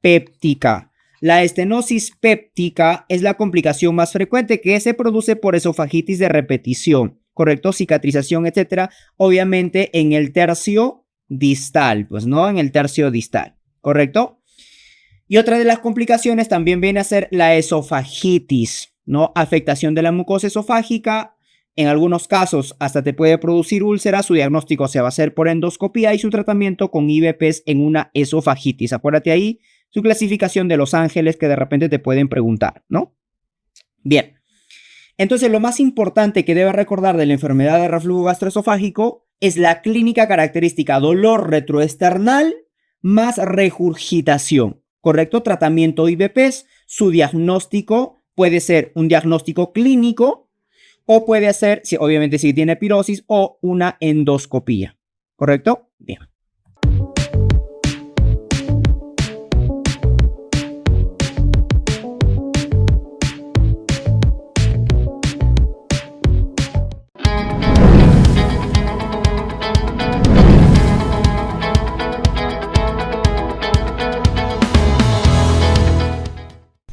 péptica. La estenosis péptica es la complicación más frecuente que se produce por esofagitis de repetición, ¿correcto? Cicatrización, etcétera. Obviamente en el tercio distal, pues no en el tercio distal, ¿correcto? Y otra de las complicaciones también viene a ser la esofagitis, ¿no? Afectación de la mucosa esofágica. En algunos casos hasta te puede producir úlcera. Su diagnóstico se va a hacer por endoscopía y su tratamiento con IBPs en una esofagitis. Acuérdate ahí su clasificación de Los Ángeles que de repente te pueden preguntar, ¿no? Bien. Entonces, lo más importante que debes recordar de la enfermedad de reflujo gastroesofágico es la clínica característica dolor retroesternal más regurgitación. ¿Correcto? Tratamiento IBPs, su diagnóstico puede ser un diagnóstico clínico o puede ser, obviamente si tiene pirosis, o una endoscopía. ¿Correcto? Bien.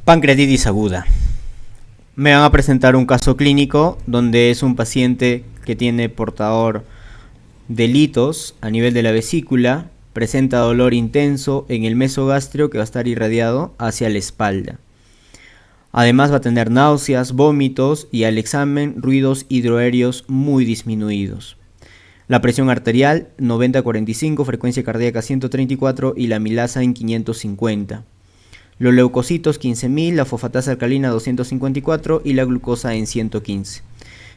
Pancreatitis aguda. Me van a presentar un caso clínico donde es un paciente que tiene portador de litos a nivel de la vesícula, presenta dolor intenso en el mesogastrio que va a estar irradiado hacia la espalda. Además va a tener náuseas, vómitos y al examen ruidos hidroaéreos muy disminuidos. La presión arterial 90-45, frecuencia cardíaca 134 y la amilasa en 550. Los leucocitos 15.000, la fosfatasa alcalina 254 y la glucosa en 115.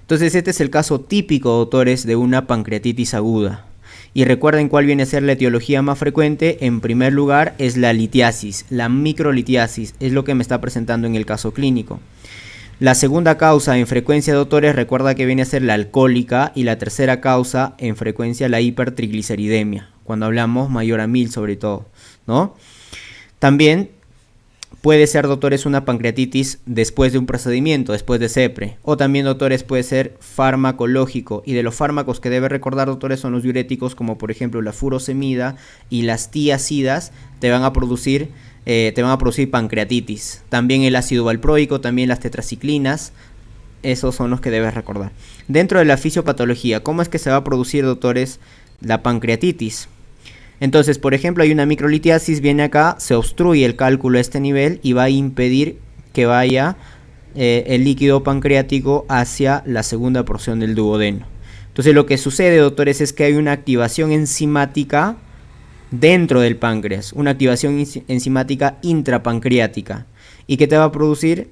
Entonces este es el caso típico, doctores, de una pancreatitis aguda. Y recuerden cuál viene a ser la etiología más frecuente. En primer lugar es la litiasis, la microlitiasis, es lo que me está presentando en el caso clínico. La segunda causa en frecuencia, doctores, recuerda que viene a ser la alcohólica, y la tercera causa en frecuencia la hipertrigliceridemia, cuando hablamos mayor a 1000 sobre todo, ¿no? También puede ser, doctores, una pancreatitis después de un procedimiento, después de CEPRE. O también, doctores, puede ser farmacológico. Y de los fármacos que debe recordar, doctores, son los diuréticos, como por ejemplo la furosemida y las tiazidas, te van a producir pancreatitis. También el ácido valproico, también las tetraciclinas. Esos son los que debes recordar. Dentro de la fisiopatología, ¿cómo es que se va a producir, doctores, la pancreatitis? Entonces, por ejemplo, hay una microlitiasis, viene acá, se obstruye el cálculo a este nivel y va a impedir que vaya el líquido pancreático hacia la segunda porción del duodeno. Entonces, lo que sucede, doctores, es que hay una activación enzimática dentro del páncreas, una activación enzimática intrapancreática. ¿Y qué te va a producir?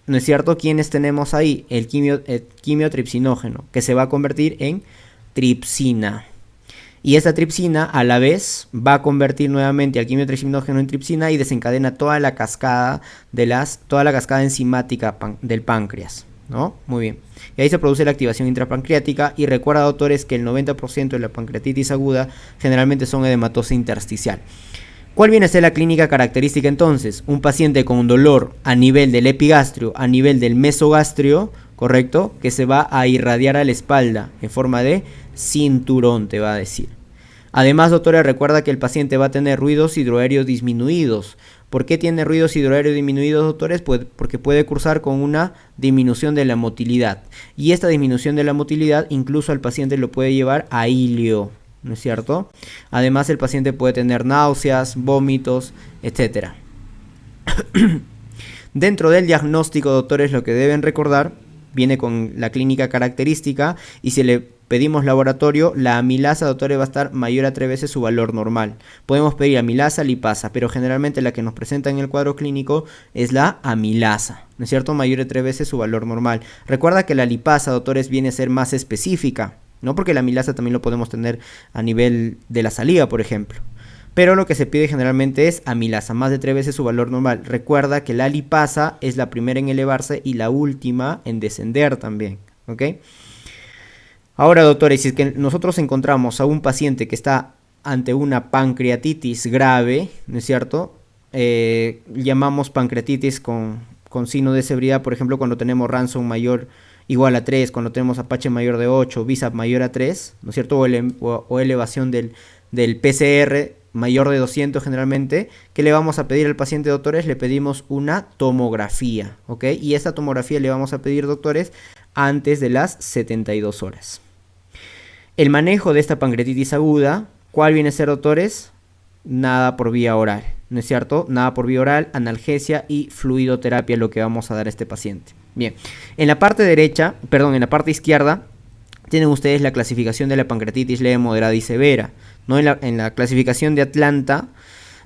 ¿no es cierto? ¿Quiénes tenemos ahí? El quimiotripsinógeno, que se va a convertir en tripsina. Y esta tripsina a la vez va a convertir nuevamente al quimiotripsinógeno en tripsina y desencadena toda la cascada enzimática del páncreas, ¿no? Muy bien. Y ahí se produce la activación intrapancreática. Y recuerda, doctores, que el 90% de la pancreatitis aguda generalmente son edematosa intersticial. ¿Cuál viene a ser la clínica característica entonces? Un paciente con dolor a nivel del epigastrio, a nivel del mesogastrio, ¿correcto? Que se va a irradiar a la espalda en forma de cinturón, te va a decir. Además, doctora, recuerda que el paciente va a tener ruidos hidroaéreos disminuidos. ¿Por qué tiene ruidos hidroaéreos disminuidos, doctores? Pues porque puede cursar con una disminución de la motilidad. Y esta disminución de la motilidad incluso al paciente lo puede llevar a ilio, ¿no es cierto? Además, el paciente puede tener náuseas, vómitos, etc. Dentro del diagnóstico, doctores, lo que deben recordar viene con la clínica característica, y si le pedimos laboratorio, la amilasa, doctores, va a estar mayor a 3 veces su valor normal. Podemos pedir amilasa, lipasa, pero generalmente la que nos presenta en el cuadro clínico es la amilasa, ¿no es cierto? Mayor a 3 veces su valor normal. Recuerda que la lipasa, doctores, viene a ser más específica, ¿no? Porque la amilasa también lo podemos tener a nivel de la saliva, por ejemplo. Pero lo que se pide generalmente es amilasa, más de 3 veces su valor normal. Recuerda que la lipasa es la primera en elevarse y la última en descender también, ¿ok? Ahora, doctores, si es que nosotros encontramos a un paciente que está ante una pancreatitis grave, ¿no es cierto? Llamamos pancreatitis con signo de severidad, por ejemplo, cuando tenemos Ransom mayor igual a 3, cuando tenemos Apache mayor de 8, VISAP mayor a 3, ¿no es cierto? O elevación del PCR mayor de 200 generalmente. ¿Qué le vamos a pedir al paciente, doctores? Le pedimos una tomografía, ¿ok? Y esta tomografía le vamos a pedir, doctores, antes de las 72 horas. El manejo de esta pancreatitis aguda, ¿cuál viene a ser, doctores? Nada por vía oral, ¿no es cierto? Nada por vía oral, analgesia y fluidoterapia, lo que vamos a dar a este paciente. Bien, en la parte izquierda, tienen ustedes la clasificación de la pancreatitis leve, moderada y severa, ¿no? En la clasificación de Atlanta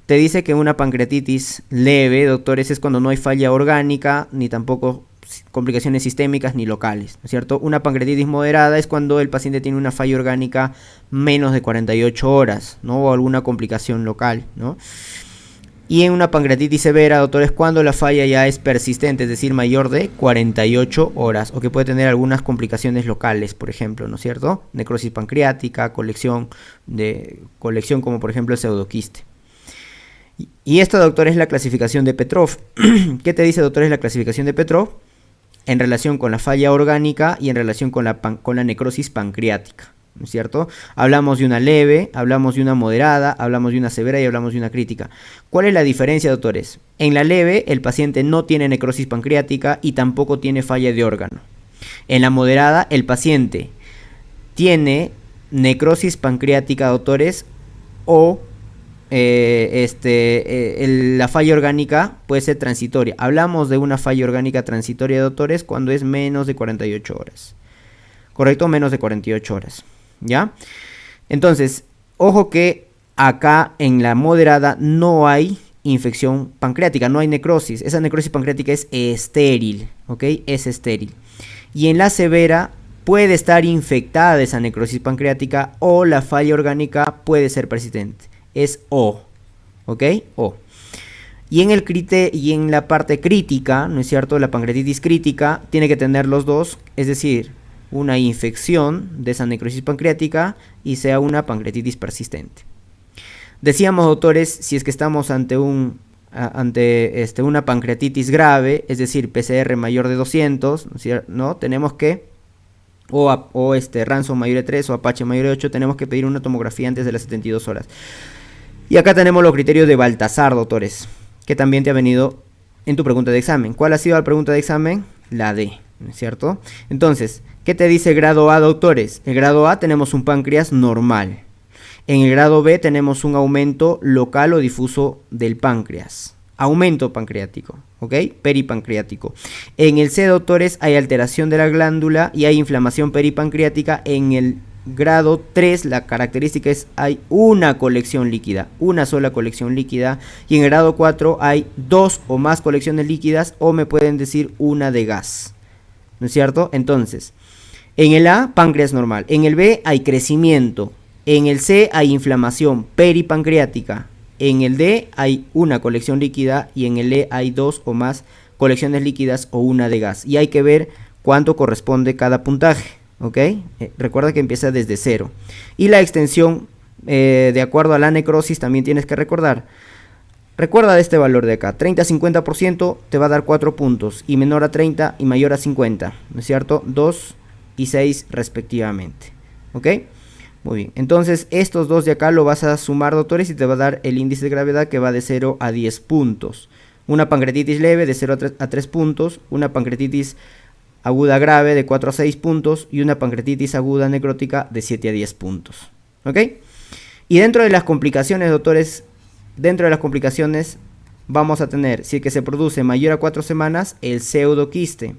te dice que una pancreatitis leve, doctores, es cuando no hay falla orgánica, ni tampoco complicaciones sistémicas ni locales, ¿no es cierto? Una pancreatitis moderada es cuando el paciente tiene una falla orgánica menos de 48 horas, ¿no? O alguna complicación local, ¿no? Y en una pancreatitis severa, doctores, cuando la falla ya es persistente, es decir, mayor de 48 horas, o que puede tener algunas complicaciones locales, por ejemplo, ¿no es cierto? Necrosis pancreática, colección como por ejemplo el pseudoquiste. Y esta, doctor, es la clasificación de Petrov. ¿Qué te dice, doctor, es la clasificación de Petrov? En relación con la falla orgánica y en relación con la necrosis pancreática, ¿no es cierto? Hablamos de una leve, hablamos de una moderada, hablamos de una severa y hablamos de una crítica. ¿Cuál es la diferencia, doctores? En la leve, el paciente no tiene necrosis pancreática y tampoco tiene falla de órgano. En la moderada, el paciente tiene necrosis pancreática, doctores, o la falla orgánica puede ser transitoria. Hablamos de una falla orgánica transitoria, doctores, cuando es menos de 48 horas. ¿Correcto? Menos de 48 horas. ¿Ya? Entonces, ojo que acá en la moderada no hay infección pancreática, no hay necrosis. Esa necrosis pancreática es estéril, ¿ok? Es estéril. Y en la severa puede estar infectada esa necrosis pancreática o la falla orgánica puede ser persistente. Es O, ¿ok? O. Y en la parte crítica, ¿no es cierto? La pancreatitis crítica tiene que tener los dos, es decir, una infección de esa necrosis pancreática y sea una pancreatitis persistente. Decíamos, doctores, si es que estamos ante una pancreatitis grave, es decir, PCR mayor de 200, ¿no? Tenemos que, Ransom mayor de 3 o Apache mayor de 8, tenemos que pedir una tomografía antes de las 72 horas. Y acá tenemos los criterios de Baltasar, doctores, que también te ha venido en tu pregunta de examen. ¿Cuál ha sido la pregunta de examen? La D, ¿no es cierto? Entonces, ¿qué te dice el grado A, doctores? El grado A tenemos un páncreas normal. En el grado B tenemos un aumento local o difuso del páncreas. Aumento pancreático, ¿ok? Peripancreático. En el C, doctores, hay alteración de la glándula y hay inflamación peripancreática en el grado 3, la característica es hay una colección líquida, una sola colección líquida. Y en el grado 4 hay 2 o más colecciones líquidas, o me pueden decir una de gas. ¿No es cierto? Entonces, en el A, páncreas normal. En el B hay crecimiento. En el C hay inflamación peripancreática. En el D hay una colección líquida. Y en el E hay 2 o más colecciones líquidas o una de gas. Y hay que ver cuánto corresponde cada puntaje. ¿Ok? Recuerda que empieza desde 0. Y la extensión, de acuerdo a la necrosis, también tienes que recordar. Recuerda de este valor de acá, 30-50% te va a dar 4 puntos, y menor a 30 y mayor a 50, ¿no es cierto? 2 y 6 respectivamente, ¿ok? Muy bien, entonces estos dos de acá lo vas a sumar, doctores, y te va a dar el índice de gravedad que va de 0 a 10 puntos. Una pancreatitis leve de 0 a 3 puntos, una pancreatitis aguda grave de 4 a 6 puntos y una pancreatitis aguda necrótica de 7 a 10 puntos, ¿ok? Y dentro de las complicaciones, doctores, dentro de las complicaciones vamos a tener, si es que se produce mayor a 4 semanas, el pseudoquiste.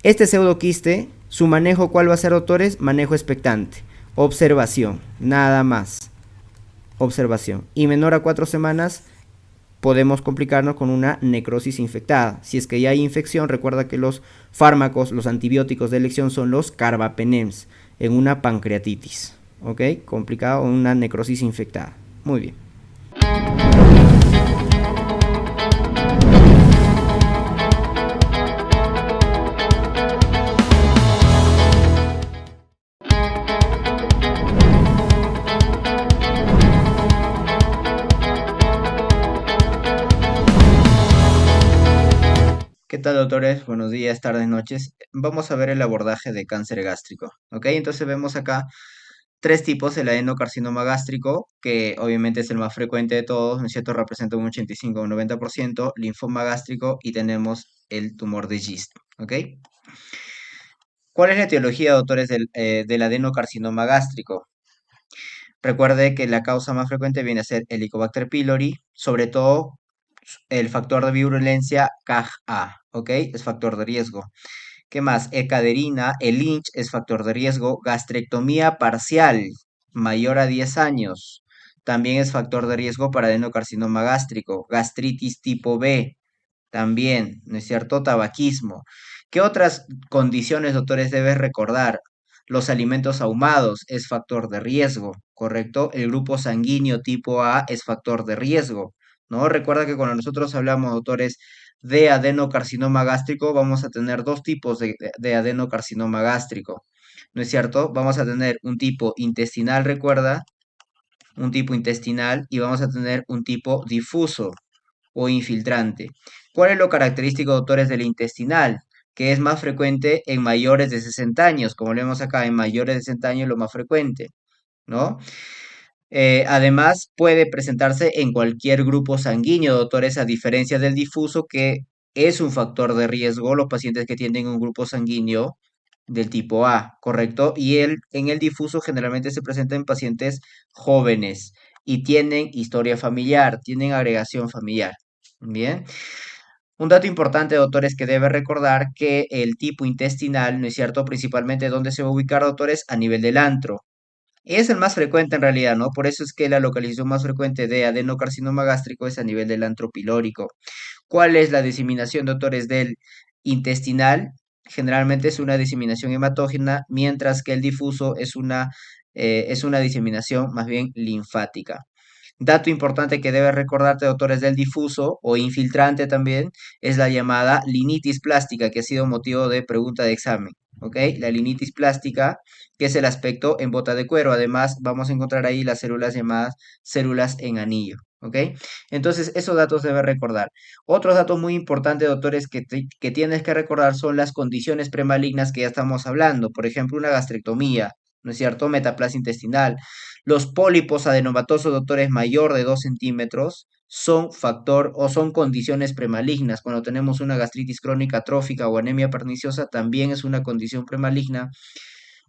Este pseudoquiste, su manejo, ¿cuál va a ser, doctores? Manejo expectante, observación, nada más, observación. Y menor a 4 semanas podemos complicarnos con una necrosis infectada. Si es que ya hay infección, recuerda que los fármacos, los antibióticos de elección son los carbapenems en una pancreatitis, ¿ok? Complicado, una necrosis infectada. Muy bien. ¿Qué tal, doctores? Buenos días, tardes, noches. Vamos a ver el abordaje de cáncer gástrico, ¿ok? Entonces vemos acá tres tipos: el adenocarcinoma gástrico, que obviamente es el más frecuente de todos, ¿no es cierto? Representa un 85 o un 90%, linfoma gástrico, y tenemos el tumor de Gist, ¿ok? ¿Cuál es la etiología, doctores, del adenocarcinoma gástrico? Recuerde que la causa más frecuente viene a ser Helicobacter pylori, sobre todo el factor de virulencia CAG-A, ¿ok? Es factor de riesgo. ¿Qué más? Ecaderina, el Lynch es factor de riesgo. Gastrectomía parcial, mayor a 10 años, también es factor de riesgo para adenocarcinoma gástrico. Gastritis tipo B, también, ¿no es cierto? Tabaquismo. ¿Qué otras condiciones, doctores, debes recordar? Los alimentos ahumados es factor de riesgo, ¿correcto? El grupo sanguíneo tipo A es factor de riesgo, ¿no? Recuerda que cuando nosotros hablamos, doctores, de adenocarcinoma gástrico, vamos a tener dos tipos de adenocarcinoma gástrico, ¿no es cierto? Vamos a tener un tipo intestinal, recuerda, un tipo intestinal, y vamos a tener un tipo difuso o infiltrante. ¿Cuál es lo característico, doctores, del intestinal? Que es más frecuente en mayores de 60 años, como lo vemos acá, en mayores de 60 años lo más frecuente, ¿no? Además, puede presentarse en cualquier grupo sanguíneo, doctores, a diferencia del difuso, que es un factor de riesgo, los pacientes que tienen un grupo sanguíneo del tipo A, ¿correcto? Y en el difuso generalmente se presenta en pacientes jóvenes y tienen historia familiar, tienen agregación familiar. Bien. Un dato importante, doctores, que debe recordar que el tipo intestinal, ¿no es cierto? Principalmente, ¿dónde se va a ubicar, doctores? A nivel del antro. Es el más frecuente en realidad, ¿no? Por eso es que la localización más frecuente de adenocarcinoma gástrico es a nivel del antro pilórico. ¿Cuál es la diseminación, doctores, del intestinal? Generalmente es una diseminación hematógena, mientras que el difuso es una diseminación más bien linfática. Dato importante que debe recordarte, doctores, del difuso o infiltrante también, es la llamada linitis plástica, que ha sido motivo de pregunta de examen, ¿ok? La linitis plástica, que es el aspecto en bota de cuero. Además, vamos a encontrar ahí las células llamadas células en anillo, ¿ok? Entonces, esos datos debes recordar. Otros datos muy importantes, doctores, que tienes que recordar son las condiciones premalignas que ya estamos hablando. Por ejemplo, una gastrectomía, ¿no es cierto? Metaplasia intestinal. Los pólipos adenomatosos, doctores, mayor de 2 centímetros son factor o son condiciones premalignas. Cuando tenemos una gastritis crónica trófica o anemia perniciosa, también es una condición premaligna.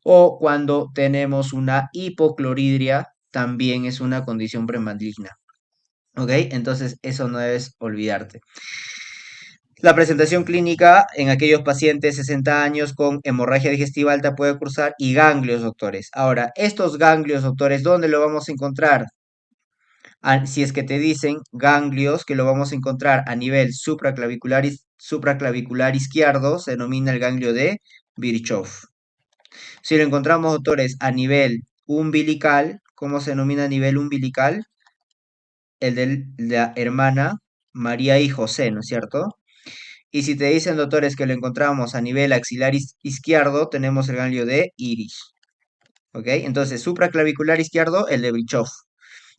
O cuando tenemos una hipocloridria, también es una condición premaligna. ¿Ok? Entonces, eso no debes olvidarte. La presentación clínica en aquellos pacientes 60 años con hemorragia digestiva alta puede cursar y ganglios, doctores. Ahora, estos ganglios, doctores, ¿dónde lo vamos a encontrar? Si es que te dicen ganglios, que lo vamos a encontrar a nivel supraclavicular izquierdo, se denomina el ganglio de Virchow. Si lo encontramos, doctores, a nivel umbilical, ¿cómo se denomina a nivel umbilical? El de la hermana María y José, ¿no es cierto? Y si te dicen, doctores, que lo encontramos a nivel axilar izquierdo, tenemos el ganglio de Iris. ¿Ok? Entonces, supraclavicular izquierdo, el de Virchow.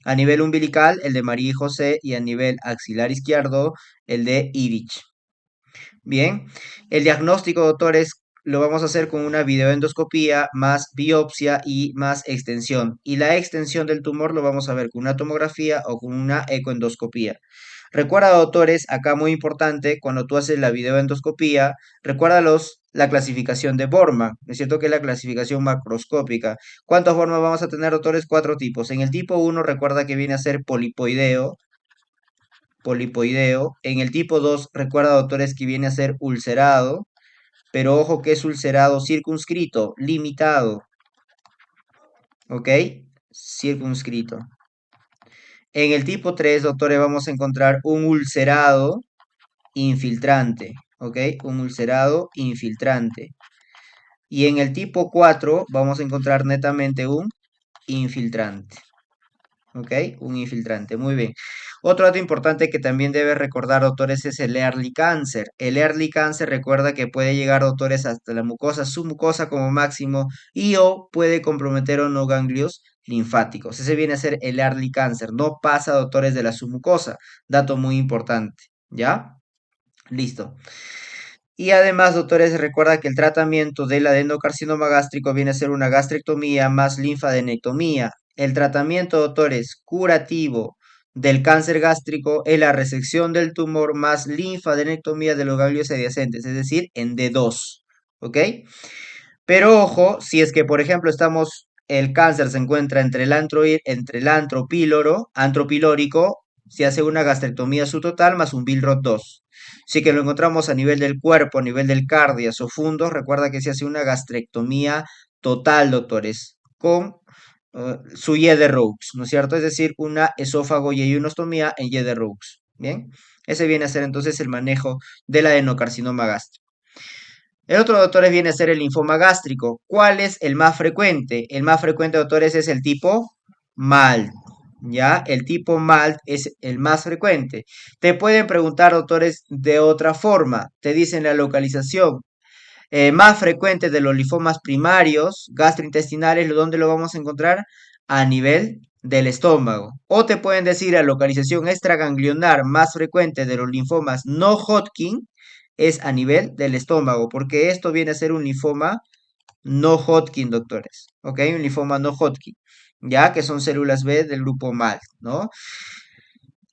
A nivel umbilical, el de María y José. Y a nivel axilar izquierdo, el de Irich. Bien, el diagnóstico, doctores, lo vamos a hacer con una videoendoscopía más biopsia y más extensión. Y la extensión del tumor lo vamos a ver con una tomografía o con una ecoendoscopía. Recuerda, doctores, acá muy importante, cuando tú haces la videoendoscopía, recuerda la clasificación de Borman, ¿no es cierto? Que es la clasificación macroscópica. ¿Cuántas formas vamos a tener, doctores? 4 tipos. En el tipo 1, recuerda que viene a ser polipoideo. En el tipo 2, recuerda, doctores, que viene a ser ulcerado, pero ojo que es ulcerado circunscrito, limitado, ¿ok? Circunscrito. En el tipo 3, doctores, vamos a encontrar un ulcerado infiltrante, ¿ok? Un ulcerado infiltrante. Y en el tipo 4 vamos a encontrar netamente un infiltrante. ¿Ok? Un infiltrante. Muy bien. Otro dato importante que también debe recordar, doctores, es el early cancer. El early cancer recuerda que puede llegar, doctores, hasta la mucosa, submucosa como máximo, y o puede comprometer o no ganglios linfáticos. Ese viene a ser el early cancer. No pasa, doctores, de la submucosa. Dato muy importante. ¿Ya? Listo. Y además, doctores, recuerda que el tratamiento del adenocarcinoma gástrico viene a ser una gastrectomía más linfadenectomía. El tratamiento, doctores, curativo del cáncer gástrico es la resección del tumor más linfadenectomía de los ganglios adyacentes, es decir, en D2. ¿Ok? Pero ojo, si es que, por ejemplo, el cáncer se encuentra entre el antropilórico, se hace una gastrectomía subtotal más un Billroth 2. Si que lo encontramos a nivel del cuerpo, a nivel del cardias o fundos, recuerda que se hace una gastrectomía total, doctores, con su Yede-Roux, ¿no es cierto? Es decir, una esófago yeyonostomía en Yede-Roux. Bien, ese viene a ser entonces el manejo del adenocarcinoma gástrico. El otro, doctores, viene a ser el linfoma gástrico. ¿Cuál es el más frecuente? El más frecuente, doctores, es el tipo MALT. ¿Ya? El tipo MALT es el más frecuente. Te pueden preguntar, doctores, de otra forma. Te dicen la localización más frecuente de los linfomas primarios gastrointestinales, ¿dónde lo vamos a encontrar? A nivel del estómago. O te pueden decir la localización extraganglionar más frecuente de los linfomas no Hodgkin es a nivel del estómago, porque esto viene a ser un linfoma no Hodgkin, doctores. ¿Ok? Un linfoma no Hodgkin, ya que son células B del grupo MALT, ¿no?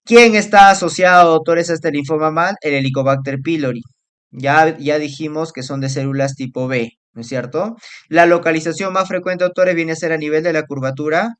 ¿Quién está asociado, doctores, a este linfoma MALT? El Helicobacter pylori. Ya dijimos que son de células tipo B, ¿no es cierto? La localización más frecuente, doctores, viene a ser a nivel de la curvatura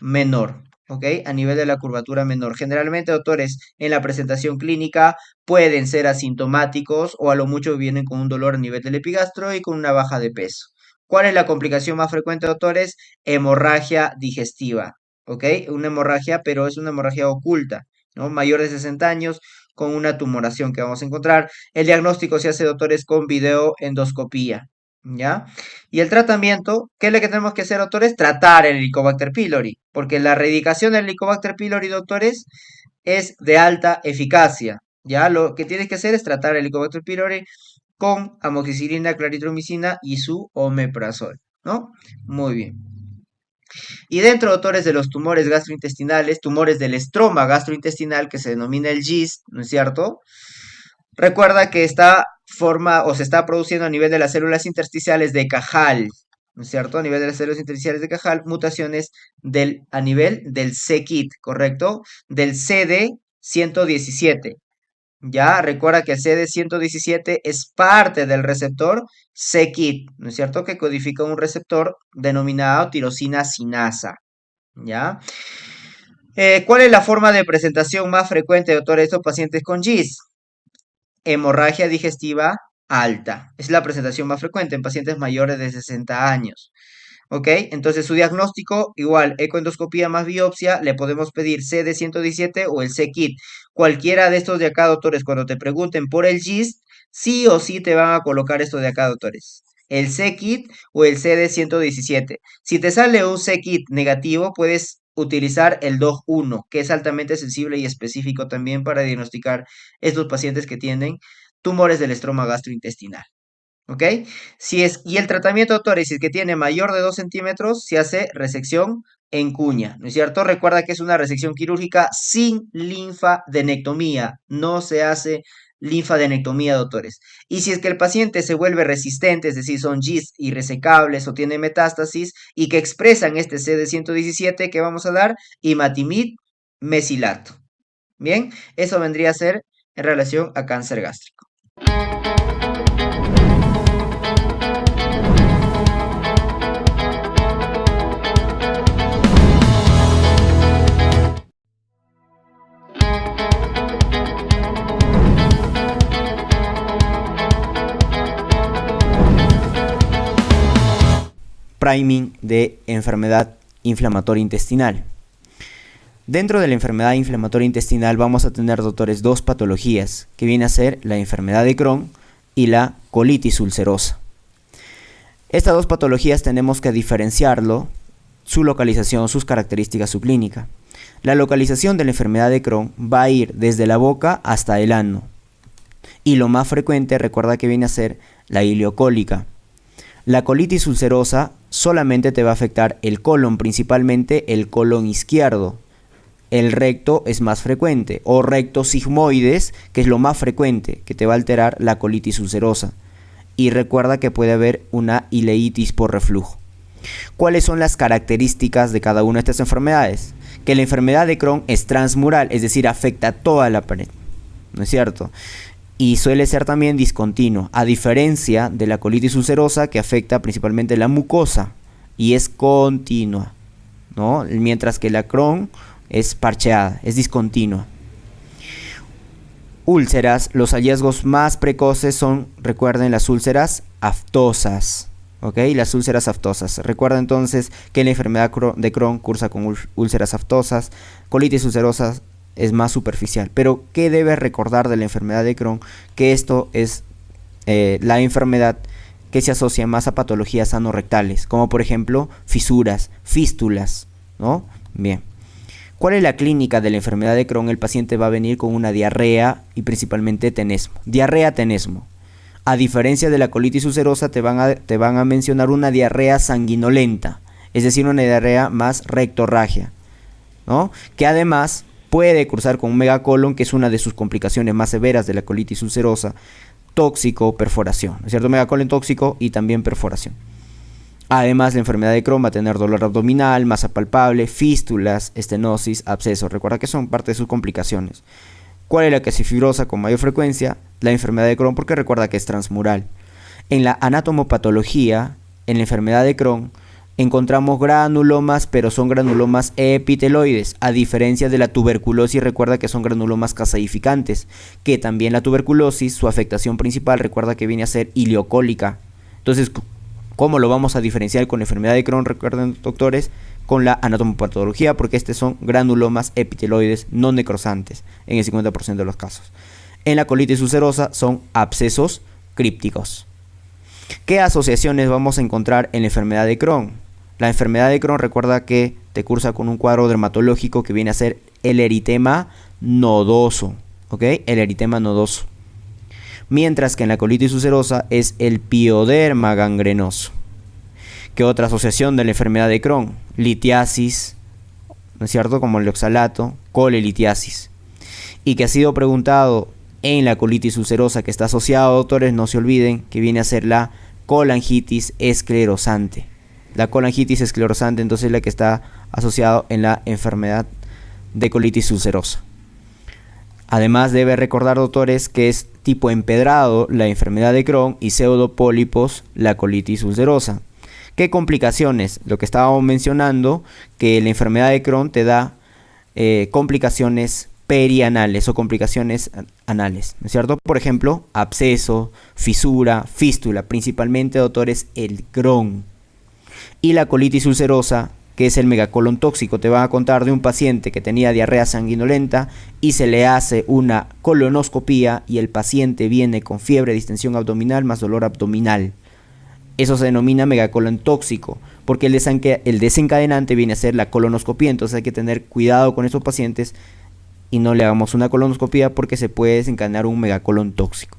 menor, ¿ok? A nivel de la curvatura menor. Generalmente, doctores, en la presentación clínica pueden ser asintomáticos o a lo mucho vienen con un dolor a nivel del epigastro y con una baja de peso. ¿Cuál es la complicación más frecuente, doctores? Hemorragia digestiva, ¿ok? Una hemorragia, pero es una hemorragia oculta, ¿no? Mayor de 60 años con una tumoración que vamos a encontrar. El diagnóstico se hace, doctores, con videoendoscopía, ¿ya? Y el tratamiento, ¿qué es lo que tenemos que hacer, doctores? Tratar el Helicobacter pylori, porque la erradicación del Helicobacter pylori, doctores, es de alta eficacia. Ya lo que tienes que hacer es tratar el Helicobacter pylori con amoxicilina, claritromicina y su omeprazol, ¿no? Muy bien. Y dentro, doctores, de los tumores gastrointestinales, tumores del estroma gastrointestinal, que se denomina el GIST, ¿no es cierto? Recuerda que se está produciendo a nivel de las células intersticiales de Cajal, ¿no es cierto? A nivel de las células intersticiales de Cajal, mutaciones a nivel del c-KIT, ¿correcto? Del CD117. Ya, recuerda que el CD117 es parte del receptor c-KIT, ¿no es cierto? Que codifica un receptor denominado tirosina sinasa, ¿ya? ¿Cuál es la forma de presentación más frecuente, doctor, de estos pacientes con GIS? hemorragia digestiva alta. Es la presentación más frecuente en pacientes mayores de 60 años. ¿Ok? Entonces su diagnóstico, igual, ecoendoscopía más biopsia, le podemos pedir CD117 o el C-Kit. Cualquiera de estos de acá, doctores, cuando te pregunten por el GIST, sí o sí te van a colocar esto de acá, doctores. El C-Kit o el CD117. Si te sale un C-Kit negativo, puedes utilizar el DOG1, que es altamente sensible y específico también para diagnosticar estos pacientes que tienen tumores del estroma gastrointestinal. ¿Ok? Y el tratamiento, doctores, si es que tiene mayor de 2 centímetros, se hace resección en cuña, ¿no es cierto? Recuerda que es una resección quirúrgica sin linfadenectomía, no se hace linfadenectomía, doctores. Y si es que el paciente se vuelve resistente, es decir, son GIST irresecables o tiene metástasis y que expresan este CD117 que vamos a dar, imatinib mesilato. Bien, eso vendría a ser en relación a cáncer gástrico. Priming de enfermedad inflamatoria intestinal. Dentro de la enfermedad inflamatoria intestinal vamos a tener, doctores, dos patologías, que viene a ser la enfermedad de Crohn y la colitis ulcerosa. Estas dos patologías tenemos que diferenciarlo, su localización, sus características, su clínica. La localización de la enfermedad de Crohn va a ir desde la boca hasta el ano. Y lo más frecuente, recuerda que viene a ser la ileocólica. La colitis ulcerosa solamente te va a afectar el colon, principalmente el colon izquierdo. El recto es más frecuente, o recto sigmoides, que es lo más frecuente, que te va a alterar la colitis ulcerosa. Y recuerda que puede haber una ileitis por reflujo. ¿Cuáles son las características de cada una de estas enfermedades? Que la enfermedad de Crohn es transmural, es decir, afecta toda la pared, ¿no es cierto? Y suele ser también discontinuo, a diferencia de la colitis ulcerosa, que afecta principalmente la mucosa y es continua, ¿no? Mientras que la Crohn es parcheada, es discontinua. Úlceras, los hallazgos más precoces son, recuerden, las úlceras aftosas, ¿ok? Las úlceras aftosas. Recuerda entonces que la enfermedad de Crohn cursa con úlceras aftosas, colitis ulcerosa es más superficial. Pero, ¿qué debes recordar de la enfermedad de Crohn? Que esto es la enfermedad que se asocia más a patologías anorrectales, como por ejemplo fisuras, fístulas, ¿no? Bien. ¿Cuál es la clínica de la enfermedad de Crohn? El paciente va a venir con una diarrea y principalmente tenesmo. Diarrea, tenesmo. A diferencia de la colitis ulcerosa, te van a mencionar una diarrea sanguinolenta, es decir, una diarrea más rectorragia, ¿no? Que además puede cursar con un megacolon, que es una de sus complicaciones más severas de la colitis ulcerosa, tóxico, perforación, ¿no es cierto? Megacolon tóxico y también perforación. Además, la enfermedad de Crohn va a tener dolor abdominal, masa palpable, fístulas, estenosis, abscesos. Recuerda que son parte de sus complicaciones. ¿Cuál es la que es fibrosa con mayor frecuencia? La enfermedad de Crohn, porque recuerda que es transmural. En la anatomopatología, en la enfermedad de Crohn, encontramos granulomas, pero son granulomas epiteloides, a diferencia de la tuberculosis. Recuerda que son granulomas caseificantes, que también la tuberculosis, su afectación principal, recuerda que viene a ser ileocólica. Entonces, ¿cómo lo vamos a diferenciar con la enfermedad de Crohn? Recuerden, doctores, con la anatomopatología, porque estos son granulomas epiteloides no necrosantes en el 50% de los casos. En la colitis ulcerosa son abscesos crípticos. ¿Qué asociaciones vamos a encontrar en la enfermedad de Crohn? La enfermedad de Crohn, recuerda que te cursa con un cuadro dermatológico que viene a ser el eritema nodoso, ¿ok? El eritema nodoso. Mientras que en la colitis ulcerosa es el pioderma gangrenoso. ¿Qué otra asociación de la enfermedad de Crohn? Litiasis, ¿no es cierto? Como el oxalato, colelitiasis. Y que ha sido preguntado en la colitis ulcerosa, que está asociado, doctores, no se olviden, que viene a ser la colangitis esclerosante. La colangitis esclerosante, entonces, es la que está asociado en la enfermedad de colitis ulcerosa. Además, debe recordar, doctores, que es tipo empedrado la enfermedad de Crohn y pseudopólipos la colitis ulcerosa. ¿Qué complicaciones? Lo que estábamos mencionando, que la enfermedad de Crohn te da complicaciones perianales o complicaciones anales, ¿no es cierto? Por ejemplo, absceso, fisura, fístula, principalmente, doctores, el Crohn. Y la colitis ulcerosa, que es el megacolon tóxico. Te van a contar de un paciente que tenía diarrea sanguinolenta y se le hace una colonoscopía y el paciente viene con fiebre, distensión abdominal más dolor abdominal. Eso se denomina megacolon tóxico, porque el desencadenante viene a ser la colonoscopía. Entonces hay que tener cuidado con esos pacientes y no le hagamos una colonoscopía porque se puede desencadenar un megacolon tóxico.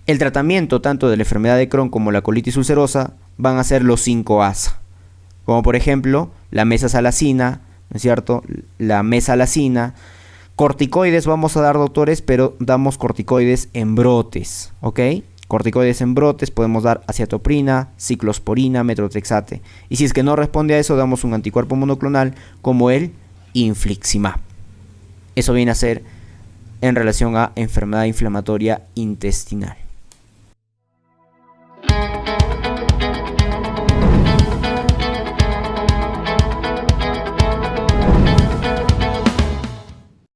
El tratamiento tanto de la enfermedad de Crohn como la colitis ulcerosa van a ser los 5 ASA, como por ejemplo la mesasalacina, ¿no es cierto? La mesalacina. Corticoides vamos a dar, doctores, pero damos corticoides en brotes, ¿ok? Corticoides en brotes, podemos dar aciatoprina, ciclosporina, metrotrexate. Y si es que no responde a eso, damos un anticuerpo monoclonal como el infliximab. Eso viene a ser en relación a enfermedad inflamatoria intestinal.